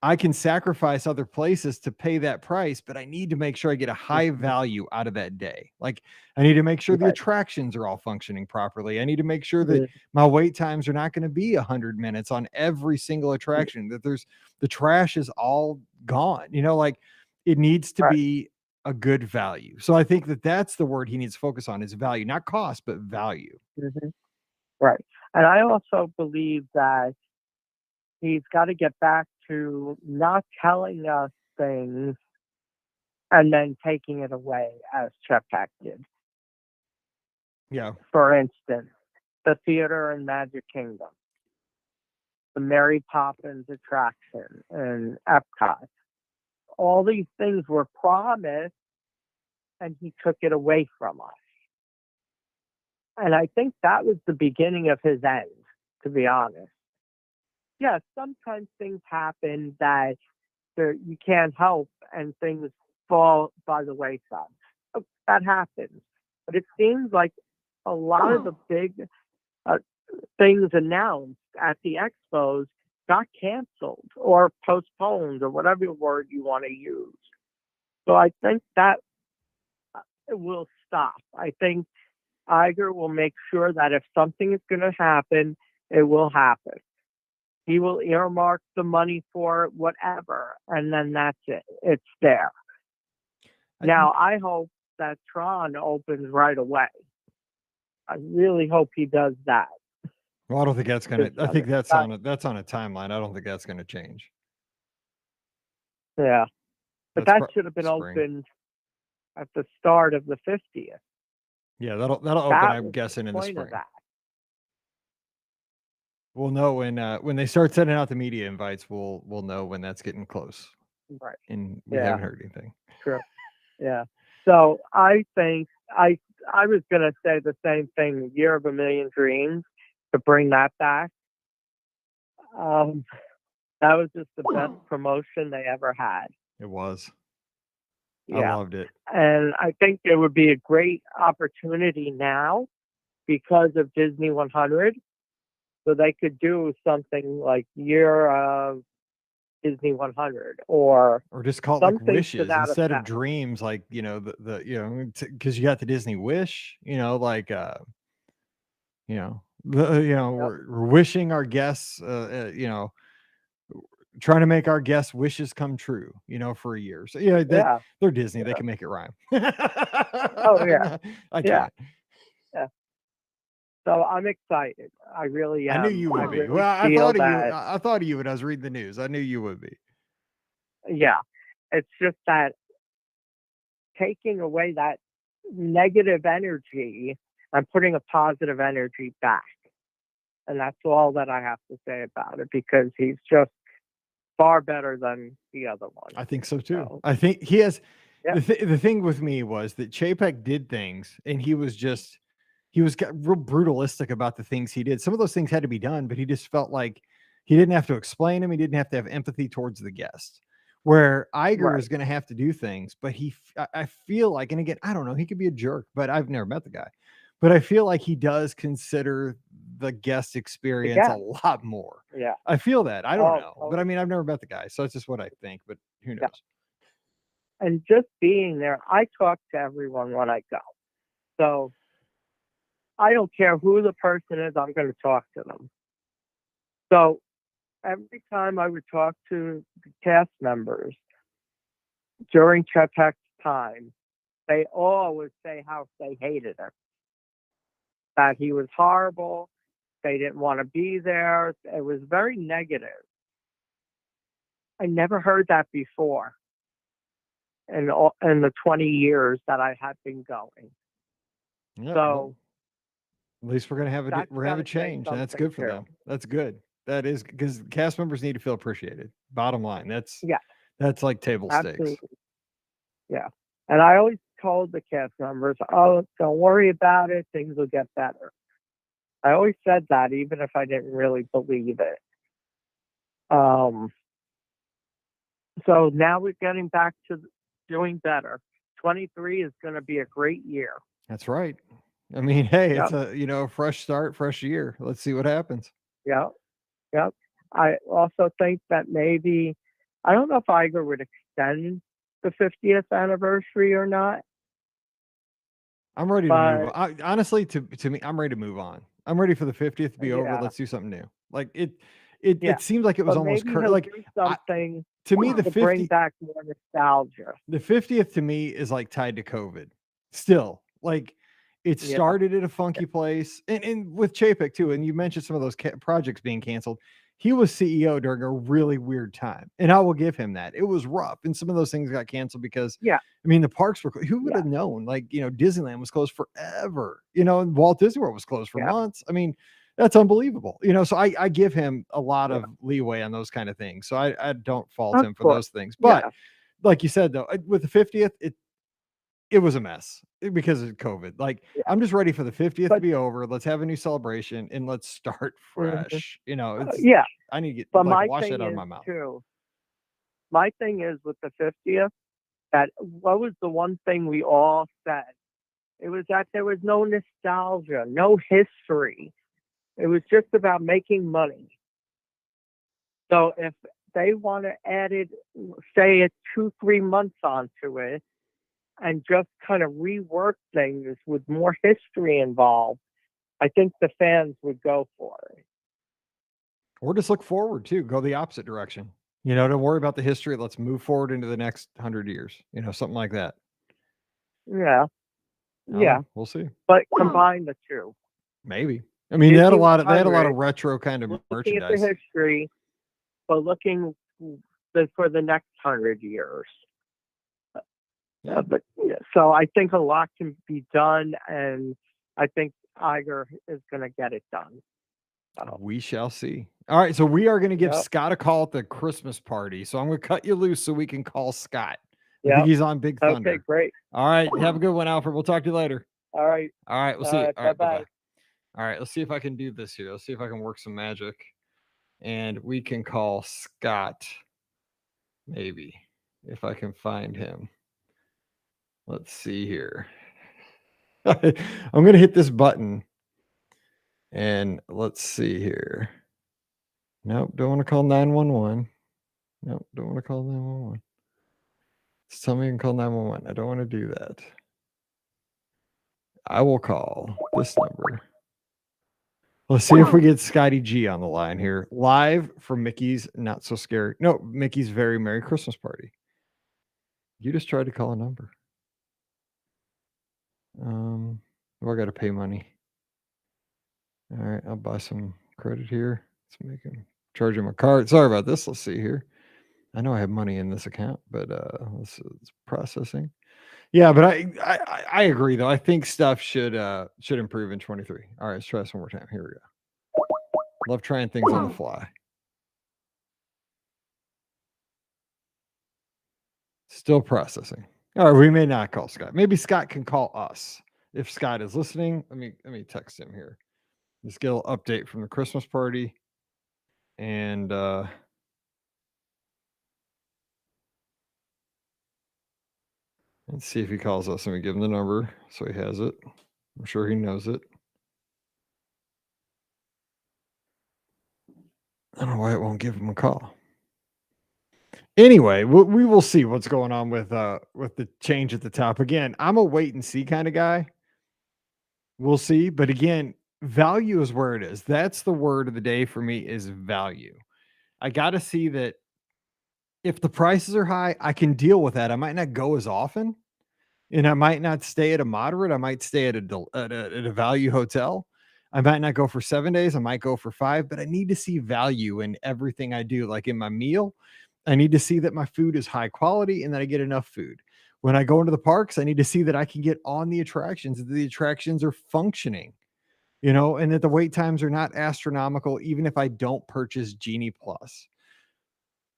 I can sacrifice other places to pay that price, but I need to make sure I get a high value out of that day. Like, I need to make sure the attractions are all functioning properly. I need to make sure that my wait times are not going to be 100 minutes on every single attraction, that the trash is all gone. You know, like, it needs to be a good value. So I think that's the word he needs to focus on, is value, not cost, but value. Right. And I also believe that he's got to get back to not telling us things and then taking it away, as Jetpack did. Yeah. For instance, the theater in Magic Kingdom, the Mary Poppins attraction in Epcot. All these things were promised, and he took it away from us. And I think that was the beginning of his end, to be honest. Yeah, sometimes things happen that you can't help, and things fall by the wayside. That happens. But it seems like a lot of the big things announced at the expos got canceled or postponed, or whatever word you want to use. So I think that it will stop. I think Iger will make sure that if something is going to happen, it will happen. He will earmark the money for it, whatever, and then that's it. It's there. Now, I hope that Tron opens right away. I really hope he does that. Well, I don't think that's gonna. I think that's on a timeline. I don't think that's gonna change. Yeah, but that should have been opened at the start of the 50th. Yeah, that'll open, I'm guessing, in the spring. We'll know when they start sending out the media invites. We'll know when that's getting close. Right. And we haven't heard anything. True. Yeah. So I think I was gonna say the same thing. Year of a Million Dreams, to bring that back. That was just the best promotion they ever had. It was. Yeah. I loved it. And I think there would be a great opportunity now because of Disney 100. So they could do something like Year of Disney 100, or just call it like wishes instead of dreams. Like, you know, the you know, because you got the Disney Wish, you know, like, you know, We're wishing our guests, trying to make our guests' wishes come true, for a year. So they're Disney. They can make it rhyme. Oh yeah. I Yeah. can't. Yeah. So I'm excited. I really am. I knew you would be. Really Well, I feel thought of you. that. I thought of you when I was reading the news. I knew you would be. Yeah. It's just that taking away that negative energy and putting a positive energy back. And that's all that I have to say about it, because he's just far better than the other one. I think so too. So, I think he has. yeah. The thing with me was that Chapek did things, and he was real brutalistic about the things he did. Some of those things had to be done, but he just felt like he didn't have to explain them. He didn't have to have empathy towards the guest. Where Iger is going to have to do things, but I feel like, and again, I don't know, he could be a jerk, but I've never met the guy. But I feel like he does consider the guest experience a lot more. Yeah. I feel that. I don't know. But I mean, I've never met the guy, so it's just what I think, but who knows? Yeah. And just being there, I talk to everyone when I go. So I don't care who the person is, I'm going to talk to them. So every time I would talk to the cast members during Chapek's time, they all would say how they hated him, that he was horrible, they didn't want to be there. It was very negative. I never heard that before in the 20 years that I had been going. Yeah, so at least we're gonna have a change, and that's good for them. That's good. That is, because cast members need to feel appreciated. Bottom line, that's like table stakes. Yeah, and I always told the cast members, "Oh, don't worry about it. Things will get better." I always said that, even if I didn't really believe it. So now we're getting back to doing better. 23 is going to be a great year. That's right. I mean, hey, it's a fresh start, fresh year. Let's see what happens. Yep. I also think that maybe, I don't know if Iger would extend the 50th anniversary or not. I'm ready to move on. Honestly, to me, I'm ready to move on. I'm ready for the 50th to be over. Let's do something new. Like it seems like it was almost like do something to me, the 50th, bring back more nostalgia. The 50th to me is like tied to COVID. Still, like it started at a funky place, and with Chapek too. And you mentioned some of those projects being canceled. He was CEO during a really weird time, and I will give him that. It was rough, and some of those things got canceled because, I mean, the parks were. Who would have known? Like, Disneyland was closed forever. And Walt Disney World was closed for months. I mean, that's unbelievable. So I give him a lot of leeway on those kind of things. So I don't fault him for those things. But like you said, though, with the 50th, it was a mess because of COVID. Like, I'm just ready for the 50th to be over. Let's have a new celebration and let's start fresh. I need to get wash that out of my mouth. My thing is with the 50th, that what was the one thing we all said? It was that there was no nostalgia, no history. It was just about making money. So if they want to add it, say it 2-3 months onto it, and just kind of rework things with more history involved, I think the fans would go for it. Or just look forward too. Go the opposite direction. Don't worry about the history. Let's move forward into the next 100 years. Something like that. Yeah. We'll see. But combine the two. Maybe. I mean, they had a lot of retro kind of merchandise. Looking at the history, but looking for the next 100 years. So I think a lot can be done, and I think Iger is going to get it done. We shall see. All right, so we are going to give Scott a call at the Christmas party. So I'm going to cut you loose so we can call Scott. I think he's on Big Thunder. Okay, great. All right, have a good one, Alfred. We'll talk to you later. All right. We'll see you. All right, bye-bye. All right, let's see if I can do this here. Let's see if I can work some magic. And we can call Scott, maybe, if I can find him. Let's see here. I'm going to hit this button. And let's see here. Nope, don't want to call 911. Nope, don't want to call 911. Just tell me you can call 911. I don't want to do that. I will call this number. Let's see if we get Scotty G on the line here, live from Mickey's Not So Scary. No, Mickey's Very Merry Christmas Party. You just tried to call a number. Oh, I got to pay money. All right, I'll buy some credit here. Let's make him charge him a card. Sorry about this. Let's see here. I know I have money in this account, but it's processing. Yeah, but I agree though. I think stuff should improve in 23. All right, let's try this one more time. Here we go. Love trying things on the fly. Still processing. All right, we may not call Scott. Maybe Scott can call us. If Scott is listening, let me text him here. Just get a little update from the Christmas party. And let's see if he calls us. Let me give him the number so he has it. I'm sure he knows it. I don't know why it won't give him a call. Anyway, we will see what's going on with the change at the top. Again, I'm a wait and see kind of guy. We'll see. But again, value is where it is. That's the word of the day for me is value. I got to see that if the prices are high, I can deal with that. I might not go as often, and I might not stay at a moderate. I might stay at a value hotel. I might not go for 7 days. I might go for 5, but I need to see value in everything I do. Like in my meal, I need to see that my food is high quality and that I get enough food. When I go into the parks, I need to see that I can get on the attractions, that the attractions are functioning, and that the wait times are not astronomical, even if I don't purchase Genie Plus.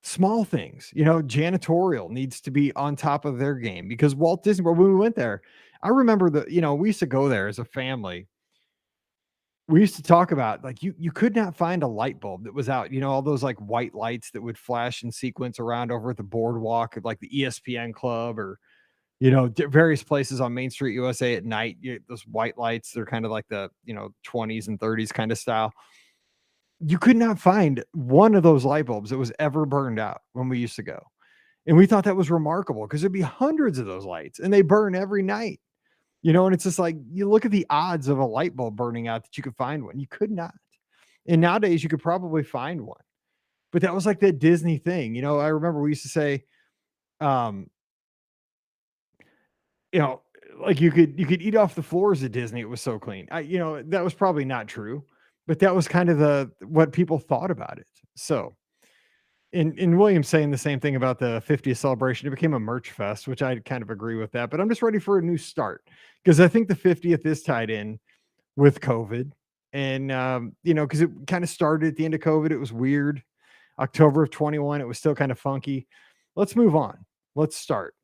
Small things, janitorial needs to be on top of their game because Walt Disney World, when we went there, I remember we used to go there as a family. We used to talk about like you could not find a light bulb that was out, all those like white lights that would flash in sequence around over at the boardwalk of like the ESPN club or, various places on Main Street USA at night. Those white lights, they're kind of like the, 20s and 30s kind of style. You could not find one of those light bulbs that was ever burned out when we used to go. And we thought that was remarkable because there'd be hundreds of those lights and they burn every night, and it's just like, you look at the odds of a light bulb burning out that you could find one. You could not. And nowadays you could probably find one, but that was like that Disney thing. I remember we used to say, like you could eat off the floors at Disney. It was so clean. That was probably not true, but that was kind of what people thought about it. So, in William saying the same thing about the 50th celebration, it became a merch fest, which I kind of agree with that, but I'm just ready for a new start because I think the 50th is tied in with COVID and, because it kind of started at the end of COVID. It was weird. October of 21, it was still kind of funky. Let's move on. Let's start.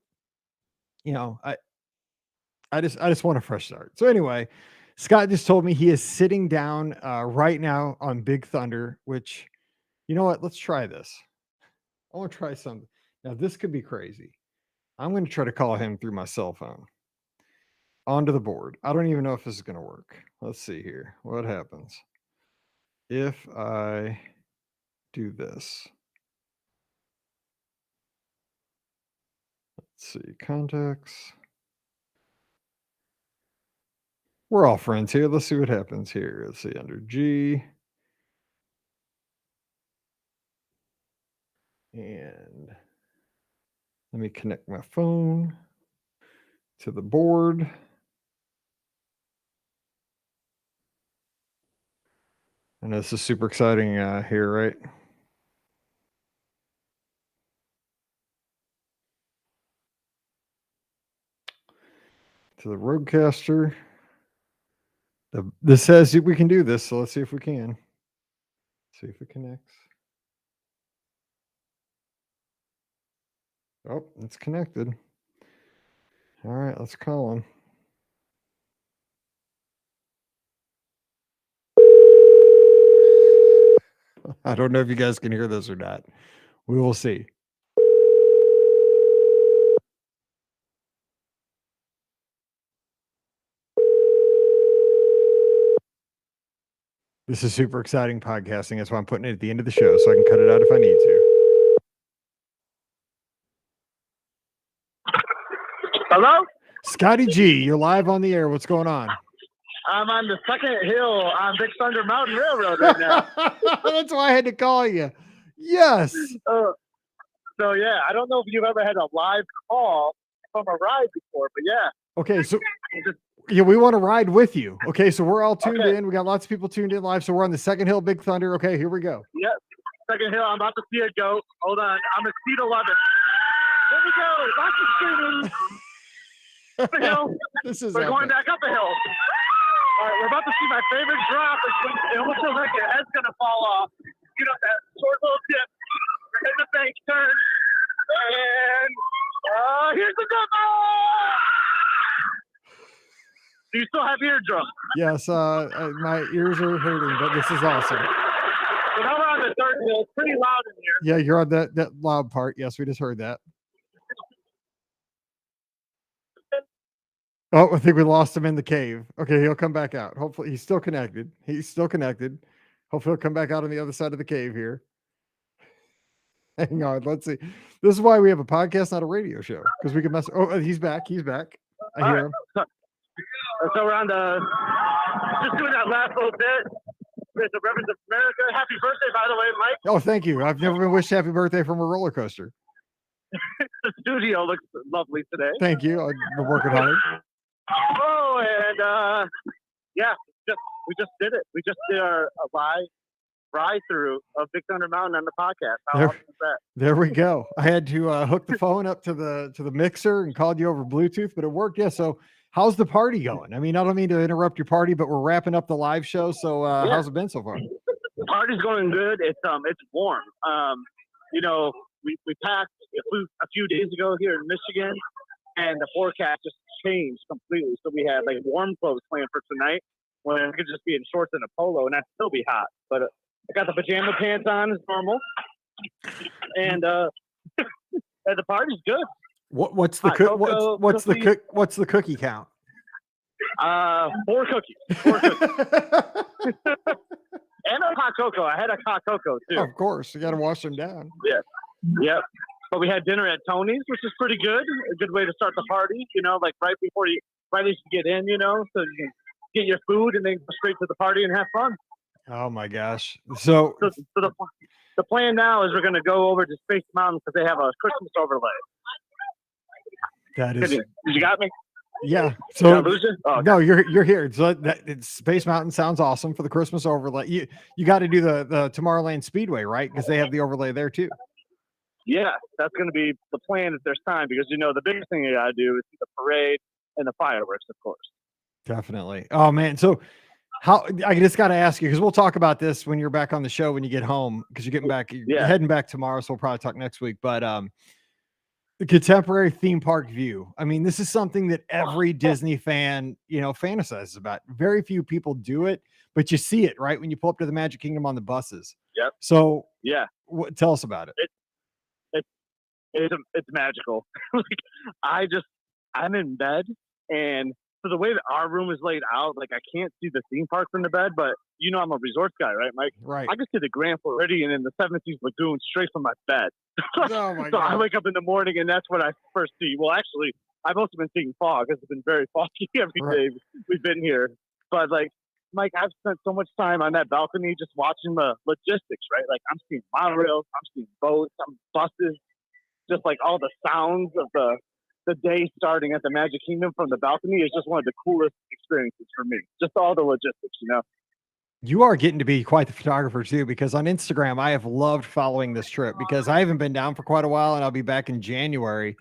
I just want a fresh start. So anyway, Scott just told me he is sitting down right now on Big Thunder, which, you know what? Let's try this. I want to try something. Now, this could be crazy. I'm going to try to call him through my cell phone onto the board. I don't even know if this is going to work. Let's see here. What happens if I do this? Let's see. Contacts. We're all friends here. Let's see what happens here. Let's see under G. And let me connect my phone to the board. And this is super exciting here, right? To the Roadcaster. This says we can do this, so let's see if we can. See if it connects. Oh, it's connected. All right, let's call him. I don't know if you guys can hear this or not. We will see. This is super exciting podcasting. That's why I'm putting it at the end of the show so I can cut it out if I need to. Hello? Scotty G, you're live on the air. What's going on? I'm on the second hill on Big Thunder Mountain Railroad right now. That's why I had to call you. Yes. So yeah, I don't know if you've ever had a live call from a ride before, but yeah. Okay, so yeah, we want to ride with you. Okay, so we're all tuned in. We got lots of people tuned in live. So we're on the second hill, Big Thunder. Okay, here we go. Yep, second hill. I'm about to see it go. Hold on, I'm at seat 11. Here we go. Lots of screaming. Up the hill. We're going back up the hill. All right, we're about to see my favorite drop. It almost feels like your head's gonna fall off. You know, that short little dip. We're hitting the bank turn. And here's the dip. Do you still have eardrum? Yes, my ears are hurting, but this is awesome. So now we're on the third hill. It's pretty loud in here. Yeah, you're on that loud part. Yes, we just heard that. Oh, I think we lost him in the cave. Okay, he'll come back out. Hopefully, he's still connected. Hopefully, he'll come back out on the other side of the cave here. Hang on, let's see. This is why we have a podcast, not a radio show, because we can mess. Oh, he's back. I hear him. So we're on just doing that last little bit with the Reverend of America. Happy birthday, by the way, Mike. Oh, thank you. I've never been wished happy birthday from a roller coaster. The studio looks lovely today. Thank you. I've been working hard. Oh, and yeah, we just did it. We just did a live ride through of Big Thunder Mountain on the podcast. How awesome is that? There we go. I had to hook the phone up to the mixer and called you over Bluetooth, but it worked. Yeah. So how's the party going? I mean, I don't mean to interrupt your party, but we're wrapping up the live show. So how's it been so far? The party's going good. It's warm. You know, we packed a few days ago here in Michigan, and the forecast just changed completely. So we had like warm clothes planned for tonight when I could just be in shorts and a polo and I'd still be hot. But I got the pajama pants on as normal, and the party's good. What's the what's the cookie count? 4 cookies. And a hot cocoa. I had a hot cocoa too. Of course, you got to wash them down. Yeah. Yep. But we had dinner at Tony's, which is pretty good. A good way to start the party, you know, like right as you get in, you know, so you can get your food and then go straight to the party and have fun. Oh my gosh. So the plan now is we're going to go over to Space Mountain because they have a Christmas overlay. That is. Did you got me? Yeah. So did I lose you? Oh, okay. No, you're here. So Space Mountain sounds awesome for the Christmas overlay. You got to do the Tomorrowland Speedway, right? Because they have the overlay there too. Yeah, that's going to be the plan if there's time, because, you know, the biggest thing you got to do is see the parade and the fireworks, of course. Definitely. Oh, man. So I just got to ask you, because we'll talk about this when you're back on the show, when you get home, because you're heading back tomorrow. So we'll probably talk next week. But the contemporary theme park view. I mean, this is something that every Disney fan, you know, fantasizes about. Very few people do it, but you see it, right? When you pull up to the Magic Kingdom on the buses. Yep. So yeah, tell us about it. It's magical. Like I'm in bed, and for the way that our room is laid out, like I can't see the theme park from the bed, but you know I'm a resort guy, right, Mike? Right. I can see the Grand Floridian and the 17th Lagoon straight from my bed. Oh my so God. I wake up in the morning, and that's what I first see. Well, actually, I've also been seeing fog. It's been very foggy every day we've been here. But like, Mike, I've spent so much time on that balcony just watching the logistics, right? Like I'm seeing monorails, I'm seeing boats, buses. Just like all the sounds of the day starting at the Magic Kingdom from the balcony is just one of the coolest experiences for me. Just all the logistics, you know. You are getting to be quite the photographer too, because on Instagram, I have loved following this trip because I haven't been down for quite a while and I'll be back in January,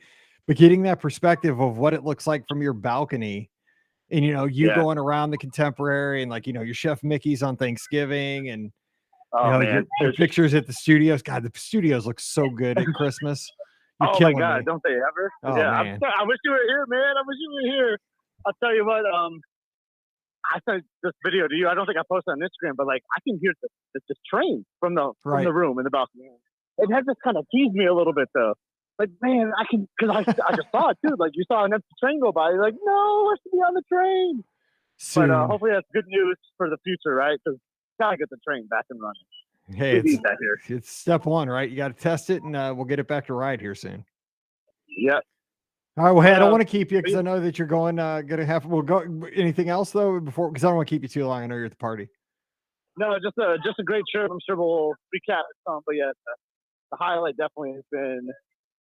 but getting that perspective of what it looks like from your balcony and, you know, going around the contemporary and like, you know, your Chef Mickey's on Thanksgiving and your pictures at the studios. God, the studios look so good at Christmas. You're oh my God, don't they ever? Oh, yeah, man. I wish you were here, man. I wish you were here. I'll tell you what. I sent this video to you. I don't think I posted on Instagram, but like I can hear the train from the room in the balcony. It had just kind of teased me a little bit though. Like, man, I just saw it too. Like you saw an empty train go by. You're like, no, I should be on the train. Soon. But hopefully that's good news for the future, right? Because gotta get the train back and running. Hey, it's step one, right? You got to test it, and we'll get it back to ride here soon. Yep. All right. Well, hey, I don't want to keep you because I know that you're going to have. We'll go. Anything else though before? Because I don't want to keep you too long. I know you're at the party. No, just a great trip. I'm sure we'll recap some, but yeah, the highlight definitely has been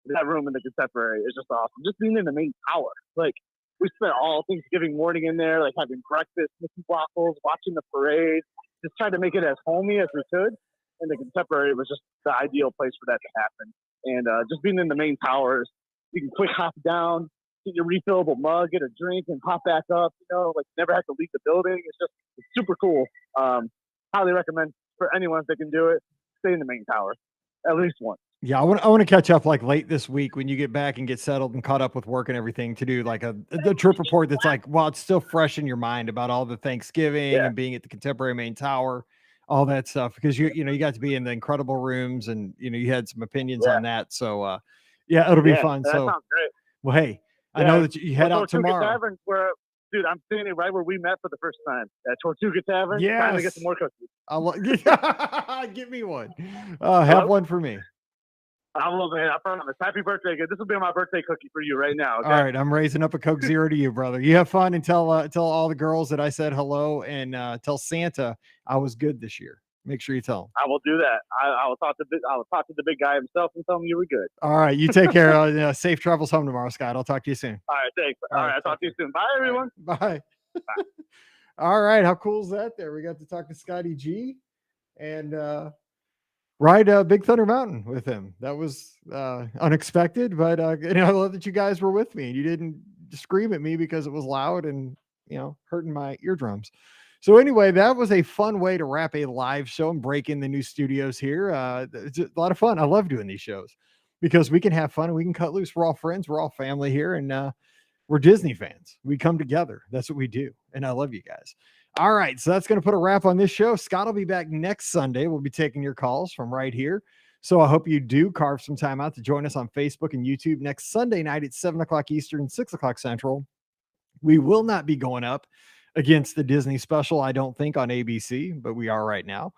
that room in the Contemporary. It's just awesome. Just being in the main tower. Like, we spent all Thanksgiving morning in there, like having breakfast, making waffles, watching the parade, just trying to make it as homey as we could. And the Contemporary was just the ideal place for that to happen. And just being in the main towers, you can quick hop down, get your refillable mug, get a drink, and hop back up. Like never have to leave the building. It's super cool. Highly recommend for anyone if they can do it, stay in the main tower at least once. Yeah, I want to catch up like late this week when you get back and get settled and caught up with work and everything to do like the trip report that's like, well, it's still fresh in your mind about all the Thanksgiving and being at the Contemporary main tower, all that stuff, because you got to be in the incredible rooms and you had some opinions on that. So yeah, it'll be fun. That So sounds great. Well, hey, I know that you head out tomorrow. Tavern where, dude, I'm standing right where we met for the first time at Tortuga Tavern. Yes. Trying to get some more cookies. Give me one. Have one for me. I love it. I promise. Happy birthday. This will be my birthday cookie for you right now. Okay? All right. I'm raising up a Coke Zero to you, brother. You have fun and tell all the girls that I said hello and tell Santa I was good this year. Make sure you tell him. I will do that. I will talk to the big guy himself and tell him you were good. All right. You take care. Safe travels home tomorrow, Scott. I'll talk to you soon. All right. Thanks. All right. I'll talk to you soon. Bye, everyone. Bye. Bye. All right. How cool is that there? We got to talk to Scotty G and ride Big Thunder Mountain with him. That was unexpected, but I love that you guys were with me and you didn't scream at me because it was loud and hurting my eardrums. So anyway, that was a fun way to wrap a live show and break in the new studios here. It's a lot of fun. I love doing these shows because we can have fun and we can cut loose. We're all friends. We're all family here, and we're Disney fans. We come together. That's what we do, and I love you guys. All right, so that's going to put a wrap on this show. Scott will be back next Sunday. We'll be taking your calls from right here. So I hope you do carve some time out to join us on Facebook and YouTube next Sunday night at 7 o'clock Eastern, 6 o'clock Central. We will not be going up against the Disney special, I don't think, on ABC, but we are right now.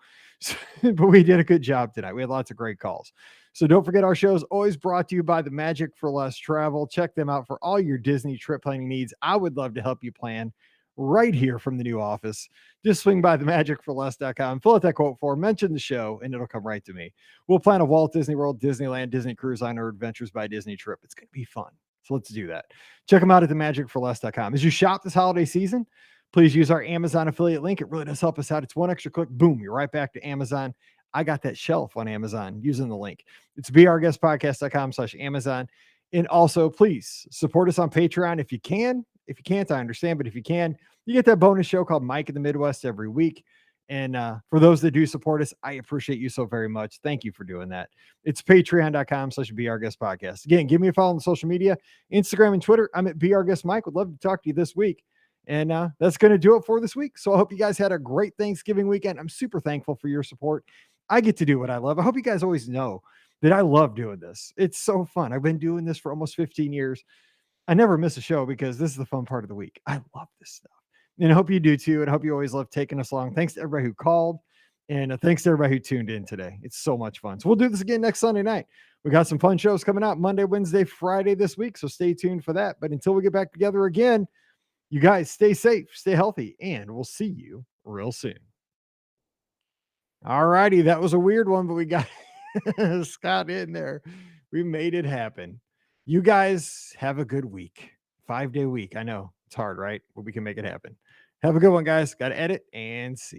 But we did a good job tonight. We had lots of great calls. So don't forget, our show is always brought to you by the Magic for Less Travel. Check them out for all your Disney trip planning needs. I would love to help you plan right here from the new office. Just swing by themagicforless.com, fill out that quote form, mention the show, and it'll come right to me. We'll plan a Walt Disney World, Disneyland, Disney Cruise Line, or Adventures by Disney trip. It's going to be fun. So let's do that. Check them out at themagicforless.com. As you shop this holiday season, please use our Amazon affiliate link. It really does help us out. It's one extra click. Boom, you're right back to Amazon. I got that shelf on Amazon using the link. It's beourguestpodcast.com/Amazon. And also, please support us on Patreon if you can. If you can't, I understand. But if you can, you get that bonus show called Mike in the Midwest every week. And for those that do support us, I appreciate you so very much. Thank you for doing that. It's patreon.com/beourguestpodcast. Again, give me a follow on social media, Instagram and Twitter. I'm at beourguestmike. Would love to talk to you this week. And that's going to do it for this week. So I hope you guys had a great Thanksgiving weekend. I'm super thankful for your support. I get to do what I love. I hope you guys always know that I love doing this. It's so fun. I've been doing this for almost 15 years. I never miss a show because this is the fun part of the week. I love this stuff. And I hope you do too. And I hope you always love taking us along. Thanks to everybody who called. And thanks to everybody who tuned in today. It's so much fun. So we'll do this again next Sunday night. We got some fun shows coming out Monday, Wednesday, Friday this week. So stay tuned for that. But until we get back together again, you guys stay safe, stay healthy, and we'll see you real soon. All righty. That was a weird one, but we got Scott in there. We made it happen. You guys have a good week. 5-day week. I know it's hard, right? But we can make it happen. Have a good one, guys. Got to edit and see.